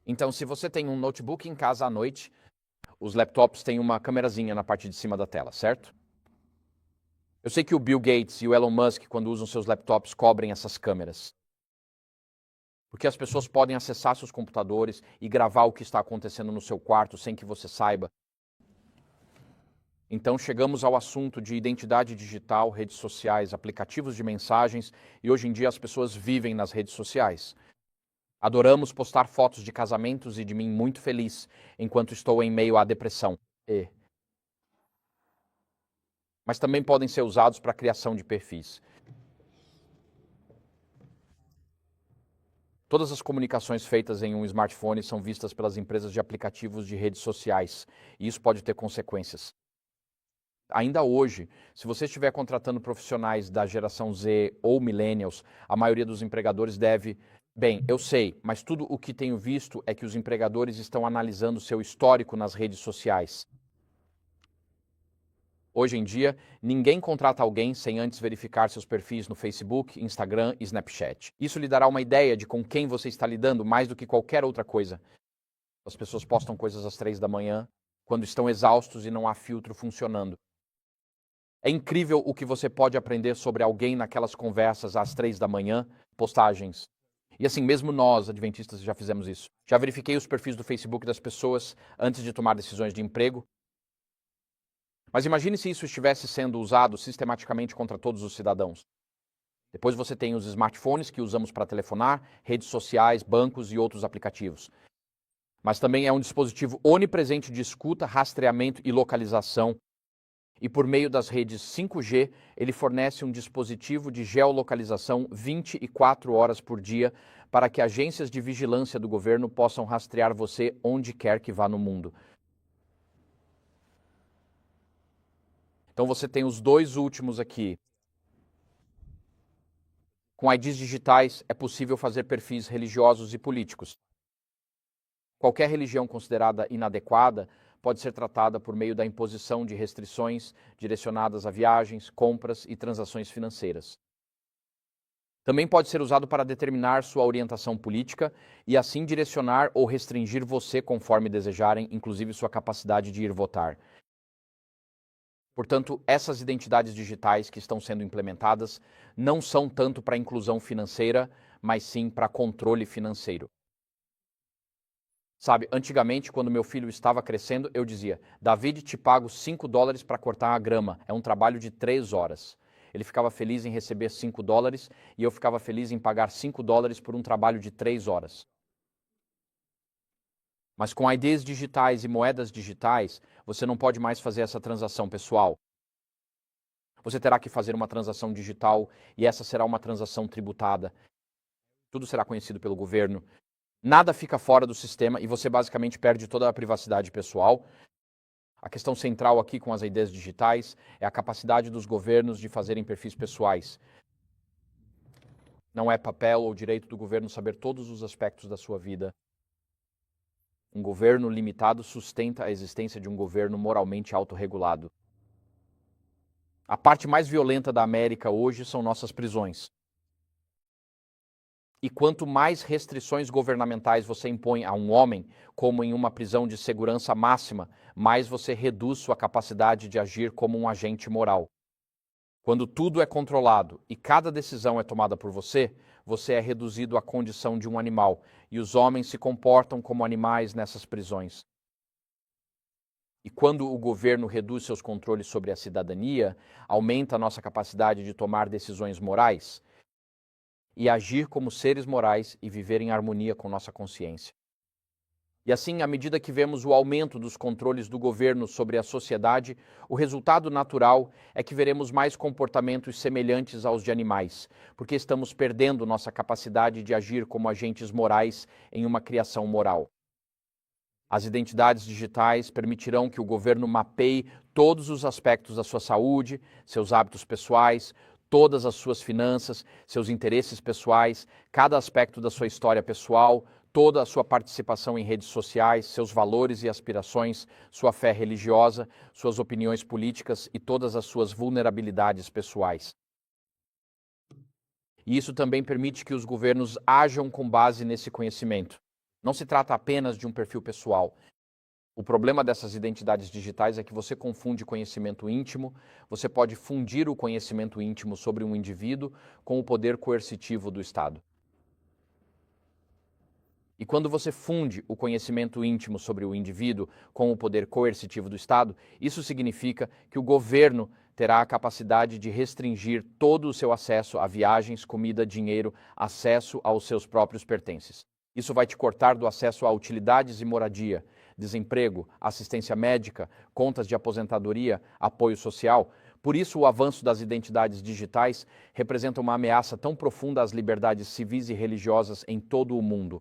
Então, se você tem um notebook em casa à noite, os laptops têm uma câmerazinha na parte de cima da tela, certo? Eu sei que o Bill Gates e o Elon Musk, quando usam seus laptops, cobrem essas câmeras. Porque as pessoas podem acessar seus computadores e gravar o que está acontecendo no seu quarto sem que você saiba. Então chegamos ao assunto de identidade digital, redes sociais, aplicativos de mensagens, e hoje em dia as pessoas vivem nas redes sociais. Adoramos postar fotos de casamentos e de mim muito feliz, enquanto estou em meio à depressão. Mas também podem ser usados para a criação de perfis. Todas as comunicações feitas em um smartphone são vistas pelas empresas de aplicativos de redes sociais, e isso pode ter consequências. Ainda hoje, se você estiver contratando profissionais da geração Z ou millennials, a maioria dos empregadores deve... Bem, eu sei, mas tudo o que tenho visto é que os empregadores estão analisando seu histórico nas redes sociais. Hoje em dia, ninguém contrata alguém sem antes verificar seus perfis no Facebook, Instagram e Snapchat. Isso lhe dará uma ideia de com quem você está lidando mais do que qualquer outra coisa. As pessoas postam coisas às 3 da manhã, quando estão exaustos e não há filtro funcionando. É incrível o que você pode aprender sobre alguém naquelas conversas às 3 da manhã, postagens. E assim, mesmo nós, adventistas, já fizemos isso. Já verifiquei os perfis do Facebook das pessoas antes de tomar decisões de emprego. Mas imagine se isso estivesse sendo usado sistematicamente contra todos os cidadãos. Depois você tem os smartphones que usamos para telefonar, redes sociais, bancos e outros aplicativos. Mas também é um dispositivo onipresente de escuta, rastreamento e localização. E por meio das redes 5G, ele fornece um dispositivo de geolocalização 24 horas por dia para que agências de vigilância do governo possam rastrear você onde quer que vá no mundo. Então você tem os 2 últimos aqui. Com IDs digitais é possível fazer perfis religiosos e políticos. Qualquer religião considerada inadequada pode ser tratada por meio da imposição de restrições direcionadas a viagens, compras e transações financeiras. Também pode ser usado para determinar sua orientação política e assim direcionar ou restringir você conforme desejarem, inclusive sua capacidade de ir votar. Portanto, essas identidades digitais que estão sendo implementadas não são tanto para inclusão financeira, mas sim para controle financeiro. Sabe, antigamente, quando meu filho estava crescendo, eu dizia, David, te pago $5 para cortar a grama, é um trabalho de 3 horas. Ele ficava feliz em receber $5 e eu ficava feliz em pagar $5 por um trabalho de 3 horas. Mas com IDs digitais e moedas digitais, você não pode mais fazer essa transação pessoal. Você terá que fazer uma transação digital e essa será uma transação tributada. Tudo será conhecido pelo governo. Nada fica fora do sistema e você basicamente perde toda a privacidade pessoal. A questão central aqui com as ideias digitais é a capacidade dos governos de fazerem perfis pessoais. Não é papel ou direito do governo saber todos os aspectos da sua vida. Um governo limitado sustenta a existência de um governo moralmente autorregulado. A parte mais violenta da América hoje são nossas prisões. E quanto mais restrições governamentais você impõe a um homem, como em uma prisão de segurança máxima, mais você reduz sua capacidade de agir como um agente moral. Quando tudo é controlado e cada decisão é tomada por você, você é reduzido à condição de um animal, e os homens se comportam como animais nessas prisões. E quando o governo reduz seus controles sobre a cidadania, aumenta a nossa capacidade de tomar decisões morais e agir como seres morais e viver em harmonia com nossa consciência. E assim, à medida que vemos o aumento dos controles do governo sobre a sociedade, o resultado natural é que veremos mais comportamentos semelhantes aos de animais, porque estamos perdendo nossa capacidade de agir como agentes morais em uma criação moral. As identidades digitais permitirão que o governo mapeie todos os aspectos da sua saúde, seus hábitos pessoais, todas as suas finanças, seus interesses pessoais, cada aspecto da sua história pessoal, toda a sua participação em redes sociais, seus valores e aspirações, sua fé religiosa, suas opiniões políticas e todas as suas vulnerabilidades pessoais. E isso também permite que os governos ajam com base nesse conhecimento. Não se trata apenas de um perfil pessoal. O problema dessas identidades digitais é que você confunde conhecimento íntimo, você pode fundir o conhecimento íntimo sobre um indivíduo com o poder coercitivo do Estado. E quando você funde o conhecimento íntimo sobre o indivíduo com o poder coercitivo do Estado, isso significa que o governo terá a capacidade de restringir todo o seu acesso a viagens, comida, dinheiro, acesso aos seus próprios pertences. Isso vai te cortar do acesso a utilidades e moradia, desemprego, assistência médica, contas de aposentadoria, apoio social. Por isso, o avanço das identidades digitais representa uma ameaça tão profunda às liberdades civis e religiosas em todo o mundo.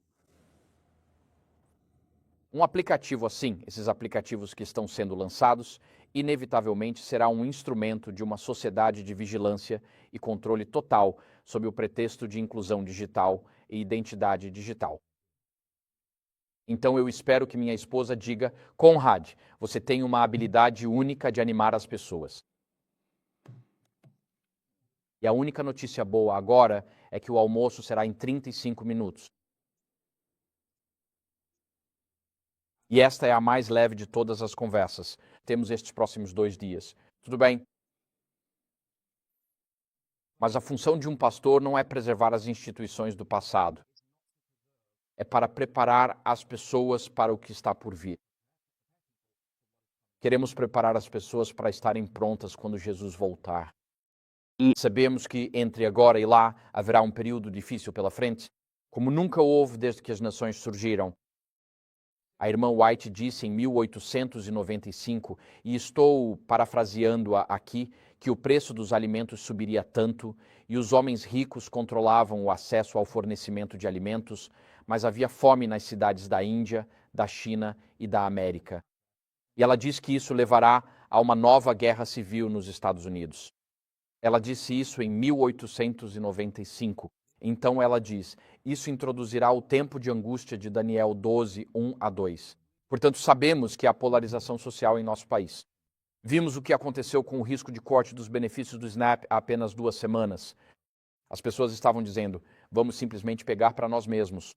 Um aplicativo assim, esses aplicativos que estão sendo lançados, inevitavelmente será um instrumento de uma sociedade de vigilância e controle total sob o pretexto de inclusão digital e identidade digital. Então eu espero que minha esposa diga: Conrad, você tem uma habilidade única de animar as pessoas. E a única notícia boa agora é que o almoço será em 35 minutos. E esta é a mais leve de todas as conversas. Temos estes próximos 2 dias. Tudo bem? Mas a função de um pastor não é preservar as instituições do passado. É para preparar as pessoas para o que está por vir. Queremos preparar as pessoas para estarem prontas quando Jesus voltar. E sabemos que entre agora e lá haverá um período difícil pela frente, como nunca houve desde que as nações surgiram. A irmã White disse em 1895, e estou parafraseando-a aqui, que o preço dos alimentos subiria tanto e os homens ricos controlavam o acesso ao fornecimento de alimentos, mas havia fome nas cidades da Índia, da China e da América. E ela diz que isso levará a uma nova guerra civil nos Estados Unidos. Ela disse isso em 1895. Então ela diz: isso introduzirá o tempo de angústia de Daniel 12, 1-2. Portanto, sabemos que há polarização social em nosso país. Vimos o que aconteceu com o risco de corte dos benefícios do SNAP há apenas 2 semanas. As pessoas estavam dizendo: vamos simplesmente pegar para nós mesmos.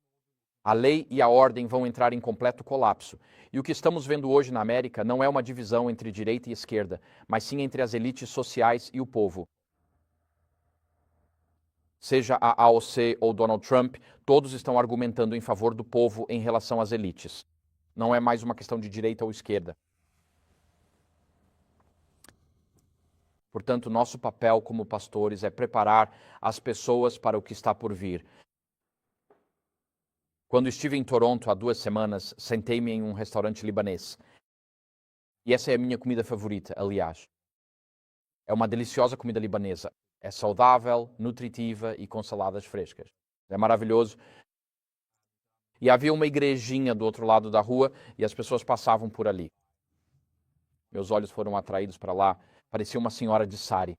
A lei e a ordem vão entrar em completo colapso. E o que estamos vendo hoje na América não é uma divisão entre direita e esquerda, mas sim entre as elites sociais e o povo. Seja a AOC ou Donald Trump, todos estão argumentando em favor do povo em relação às elites. Não é mais uma questão de direita ou esquerda. Portanto, nosso papel como pastores é preparar as pessoas para o que está por vir. Quando estive em Toronto há 2 semanas, sentei-me em um restaurante libanês. E essa é a minha comida favorita, aliás. É uma deliciosa comida libanesa. É saudável, nutritiva e com saladas frescas. É maravilhoso. E havia uma igrejinha do outro lado da rua e as pessoas passavam por ali. Meus olhos foram atraídos para lá. Parecia uma senhora de sari.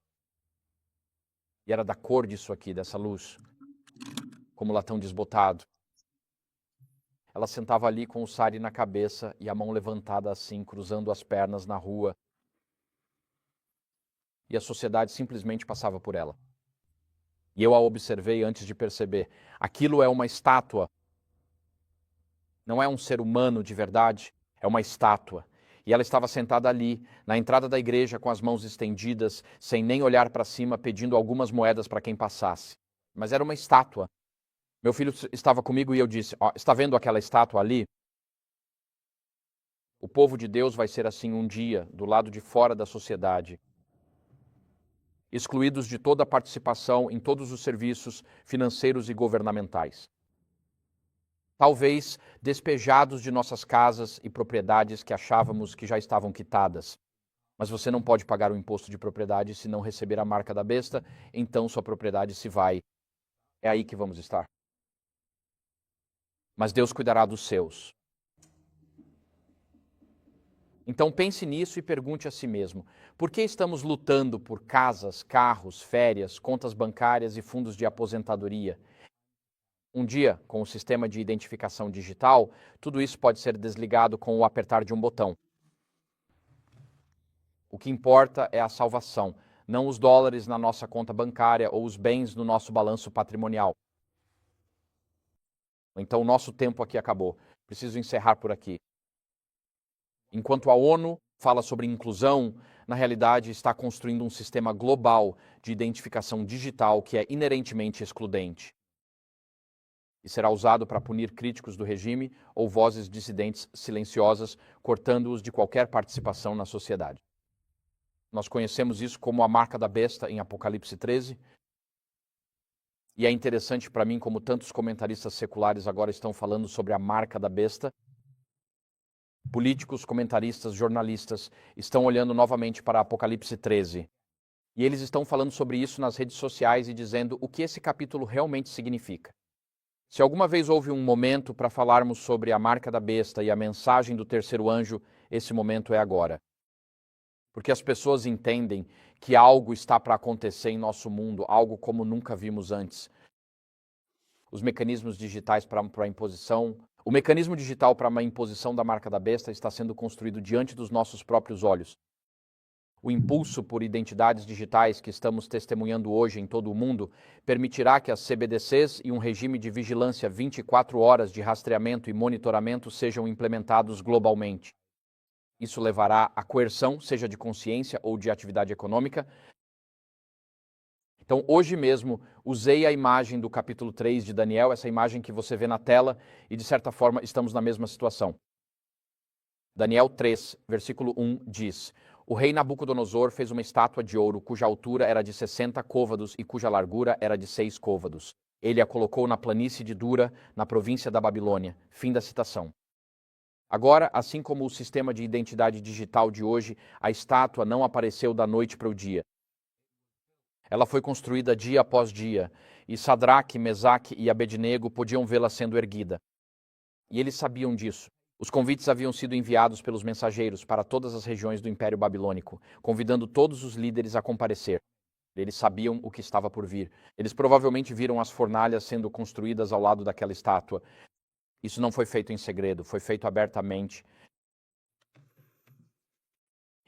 E era da cor disso aqui, dessa luz, como latão desbotado. Ela sentava ali com o sari na cabeça e a mão levantada assim, cruzando as pernas na rua. E a sociedade simplesmente passava por ela. E eu a observei antes de perceber. Aquilo é uma estátua. Não é um ser humano de verdade, é uma estátua. E ela estava sentada ali, na entrada da igreja, com as mãos estendidas, sem nem olhar para cima, pedindo algumas moedas para quem passasse. Mas era uma estátua. Meu filho estava comigo e eu disse, está vendo aquela estátua ali? O povo de Deus vai ser assim um dia, do lado de fora da sociedade, excluídos de toda a participação em todos os serviços financeiros e governamentais. Talvez despejados de nossas casas e propriedades que achávamos que já estavam quitadas. Mas você não pode pagar o imposto de propriedade se não receber a marca da besta, então sua propriedade se vai. É aí que vamos estar. Mas Deus cuidará dos seus. Então pense nisso e pergunte a si mesmo, por que estamos lutando por casas, carros, férias, contas bancárias e fundos de aposentadoria? Um dia, com o sistema de identificação digital, tudo isso pode ser desligado com o apertar de um botão. O que importa é a salvação, não os dólares na nossa conta bancária ou os bens no nosso balanço patrimonial. Então, o nosso tempo aqui acabou. Preciso encerrar por aqui. Enquanto a ONU fala sobre inclusão, na realidade está construindo um sistema global de identificação digital que é inerentemente excludente e será usado para punir críticos do regime ou vozes dissidentes silenciosas, cortando-os de qualquer participação na sociedade. Nós conhecemos isso como a marca da besta em Apocalipse 13. E é interessante para mim como tantos comentaristas seculares agora estão falando sobre a marca da besta. Políticos, comentaristas, jornalistas estão olhando novamente para Apocalipse 13. E eles estão falando sobre isso nas redes sociais e dizendo o que esse capítulo realmente significa. Se alguma vez houve um momento para falarmos sobre a marca da besta e a mensagem do terceiro anjo, esse momento é agora. Porque as pessoas entendem que algo está para acontecer em nosso mundo, algo como nunca vimos antes. Os mecanismos digitais para a imposição, o mecanismo digital para uma imposição da marca da besta está sendo construído diante dos nossos próprios olhos. O impulso por identidades digitais que estamos testemunhando hoje em todo o mundo permitirá que as CBDCs e um regime de vigilância 24 horas de rastreamento e monitoramento sejam implementados globalmente. Isso levará à coerção, seja de consciência ou de atividade econômica. Então, hoje mesmo, usei a imagem do capítulo 3 de Daniel, essa imagem que você vê na tela, e de certa forma estamos na mesma situação. Daniel 3, versículo 1 diz: O rei Nabucodonosor fez uma estátua de ouro cuja altura era de 60 côvados e cuja largura era de 6 côvados. Ele a colocou na planície de Dura, na província da Babilônia. Fim da citação. Agora, assim como o sistema de identidade digital de hoje, a estátua não apareceu da noite para o dia. Ela foi construída dia após dia, e Sadraque, Mesaque e Abednego podiam vê-la sendo erguida. E eles sabiam disso. Os convites haviam sido enviados pelos mensageiros para todas as regiões do Império Babilônico, convidando todos os líderes a comparecer. Eles sabiam o que estava por vir. Eles provavelmente viram as fornalhas sendo construídas ao lado daquela estátua. Isso não foi feito em segredo, foi feito abertamente.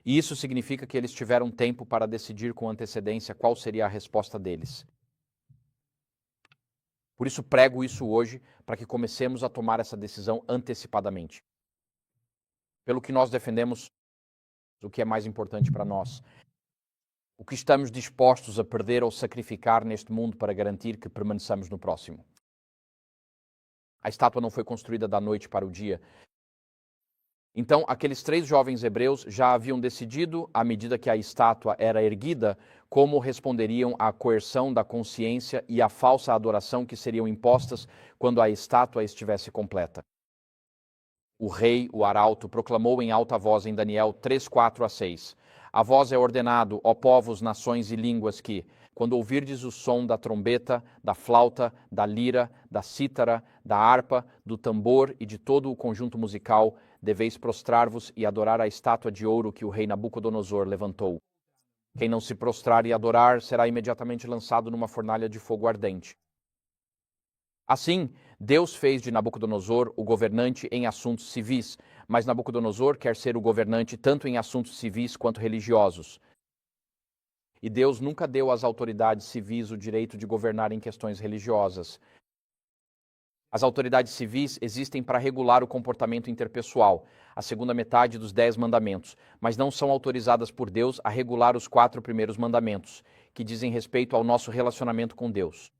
E isso significa que eles tiveram tempo para decidir com antecedência qual seria a resposta deles. Por isso prego isso hoje, para que comecemos a tomar essa decisão antecipadamente. Pelo que nós defendemos, o que é mais importante para nós. O que estamos dispostos a perder ou sacrificar neste mundo para garantir que permaneçamos no próximo. A estátua não foi construída da noite para o dia. Então, aqueles 3 jovens hebreus já haviam decidido, à medida que a estátua era erguida, como responderiam à coerção da consciência e à falsa adoração que seriam impostas quando a estátua estivesse completa. O rei, o arauto, proclamou em alta voz em Daniel 3, 4 a 6. A voz é ordenado, ó povos, nações e línguas, que, quando ouvirdes o som da trombeta, da flauta, da lira, da cítara, da harpa, do tambor e de todo o conjunto musical, deveis prostrar-vos e adorar a estátua de ouro que o rei Nabucodonosor levantou. Quem não se prostrar e adorar será imediatamente lançado numa fornalha de fogo ardente. Assim, Deus fez de Nabucodonosor o governante em assuntos civis, mas Nabucodonosor quer ser o governante tanto em assuntos civis quanto religiosos. E Deus nunca deu às autoridades civis o direito de governar em questões religiosas. As autoridades civis existem para regular o comportamento interpessoal, a segunda metade dos 10 mandamentos, mas não são autorizadas por Deus a regular os 4 primeiros mandamentos, que dizem respeito ao nosso relacionamento com Deus.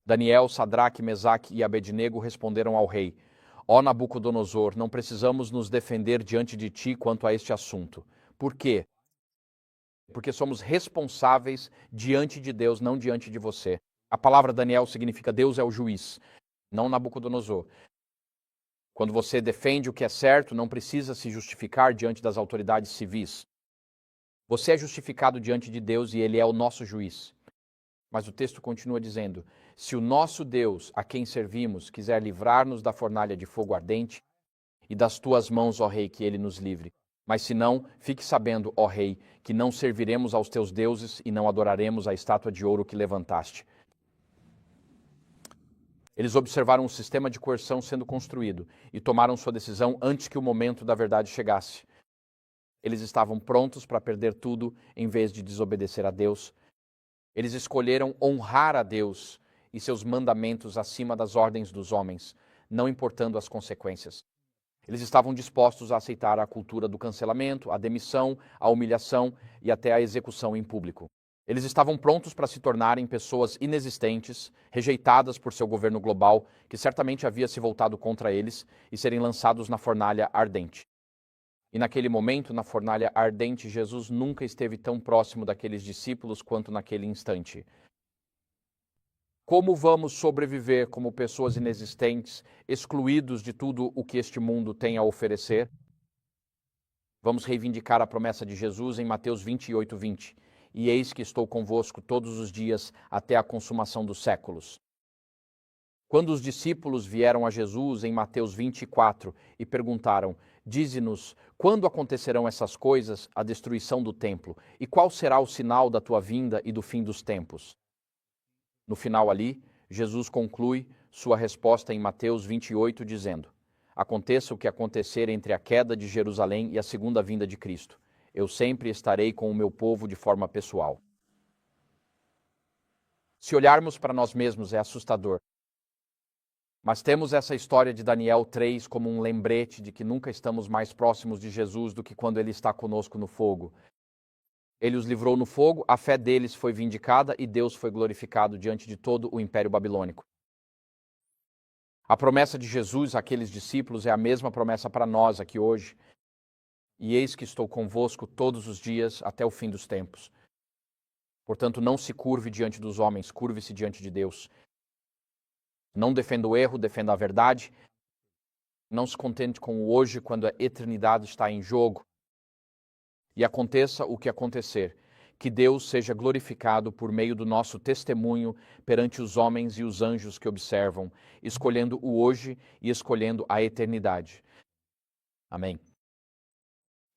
Daniel, Sadraque, Mesaque e Abednego responderam ao rei: Ó Nabucodonosor, não precisamos nos defender diante de ti quanto a este assunto. Por quê? Porque somos responsáveis diante de Deus, não diante de você. A palavra Daniel significa Deus é o juiz, não Nabucodonosor. Quando você defende o que é certo, não precisa se justificar diante das autoridades civis. Você é justificado diante de Deus e Ele é o nosso juiz. Mas o texto continua dizendo: se o nosso Deus, a quem servimos, quiser livrar-nos da fornalha de fogo ardente, e das tuas mãos, ó rei, que ele nos livre. Mas se não, fique sabendo, ó rei, que não serviremos aos teus deuses e não adoraremos a estátua de ouro que levantaste. Eles observaram um sistema de coerção sendo construído e tomaram sua decisão antes que o momento da verdade chegasse. Eles estavam prontos para perder tudo em vez de desobedecer a Deus. Eles escolheram honrar a Deus e seus mandamentos acima das ordens dos homens, não importando as consequências. Eles estavam dispostos a aceitar a cultura do cancelamento, a demissão, a humilhação e até a execução em público. Eles estavam prontos para se tornarem pessoas inexistentes, rejeitadas por seu governo global, que certamente havia se voltado contra eles, e serem lançados na fornalha ardente. E naquele momento, na fornalha ardente, Jesus nunca esteve tão próximo daqueles discípulos quanto naquele instante. Como vamos sobreviver como pessoas inexistentes, excluídos de tudo o que este mundo tem a oferecer? Vamos reivindicar a promessa de Jesus em Mateus 28:20. E eis que estou convosco todos os dias até a consumação dos séculos. Quando os discípulos vieram a Jesus em Mateus 24 e perguntaram: Dize-nos, quando acontecerão essas coisas, a destruição do templo, e qual será o sinal da tua vinda e do fim dos tempos? No final ali, Jesus conclui sua resposta em Mateus 28, dizendo: Aconteça o que acontecer entre a queda de Jerusalém e a segunda vinda de Cristo. Eu sempre estarei com o meu povo de forma pessoal. Se olharmos para nós mesmos, é assustador. Mas temos essa história de Daniel 3 como um lembrete de que nunca estamos mais próximos de Jesus do que quando ele está conosco no fogo. Ele os livrou no fogo, a fé deles foi vindicada e Deus foi glorificado diante de todo o Império Babilônico. A promessa de Jesus àqueles discípulos é a mesma promessa para nós aqui hoje. E eis que estou convosco todos os dias até o fim dos tempos. Portanto, não se curve diante dos homens, curve-se diante de Deus. Não defenda o erro, defenda a verdade. Não se contente com o hoje quando a eternidade está em jogo. E aconteça o que acontecer, que Deus seja glorificado por meio do nosso testemunho perante os homens e os anjos que observam, escolhendo o hoje e escolhendo a eternidade. Amém.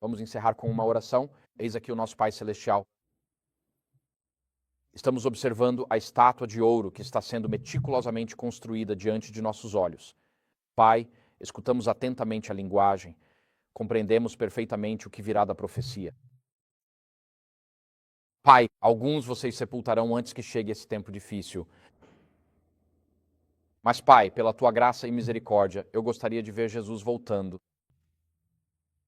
Vamos encerrar com uma oração. Eis aqui o nosso Pai Celestial. Estamos observando a estátua de ouro que está sendo meticulosamente construída diante de nossos olhos. Pai, escutamos atentamente a linguagem, compreendemos perfeitamente o que virá da profecia. Pai, alguns vocês sepultarão antes que chegue esse tempo difícil. Mas, Pai, pela tua graça e misericórdia, eu gostaria de ver Jesus voltando.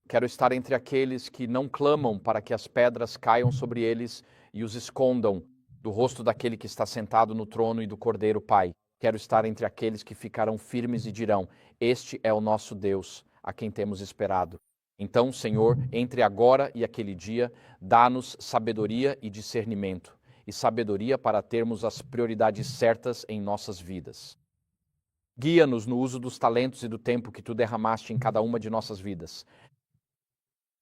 Quero estar entre aqueles que não clamam para que as pedras caiam sobre eles e os escondam do rosto daquele que está sentado no trono e do Cordeiro, Pai. Quero estar entre aqueles que ficarão firmes e dirão: Este é o nosso Deus, a quem temos esperado. Então, Senhor, entre agora e aquele dia, dá-nos sabedoria e discernimento, e sabedoria para termos as prioridades certas em nossas vidas. Guia-nos no uso dos talentos e do tempo que Tu derramaste em cada uma de nossas vidas.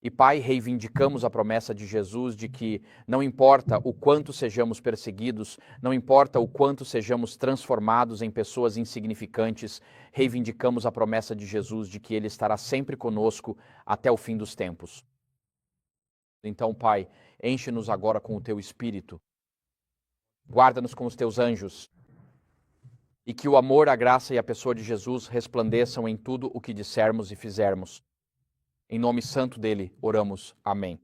E, Pai, reivindicamos a promessa de Jesus de que não importa o quanto sejamos perseguidos, não importa o quanto sejamos transformados em pessoas insignificantes, reivindicamos a promessa de Jesus de que Ele estará sempre conosco até o fim dos tempos. Então, Pai, enche-nos agora com o Teu Espírito, guarda-nos com os Teus anjos, e que o amor, a graça e a pessoa de Jesus resplandeçam em tudo o que dissermos e fizermos. Em nome santo dele, oramos. Amém.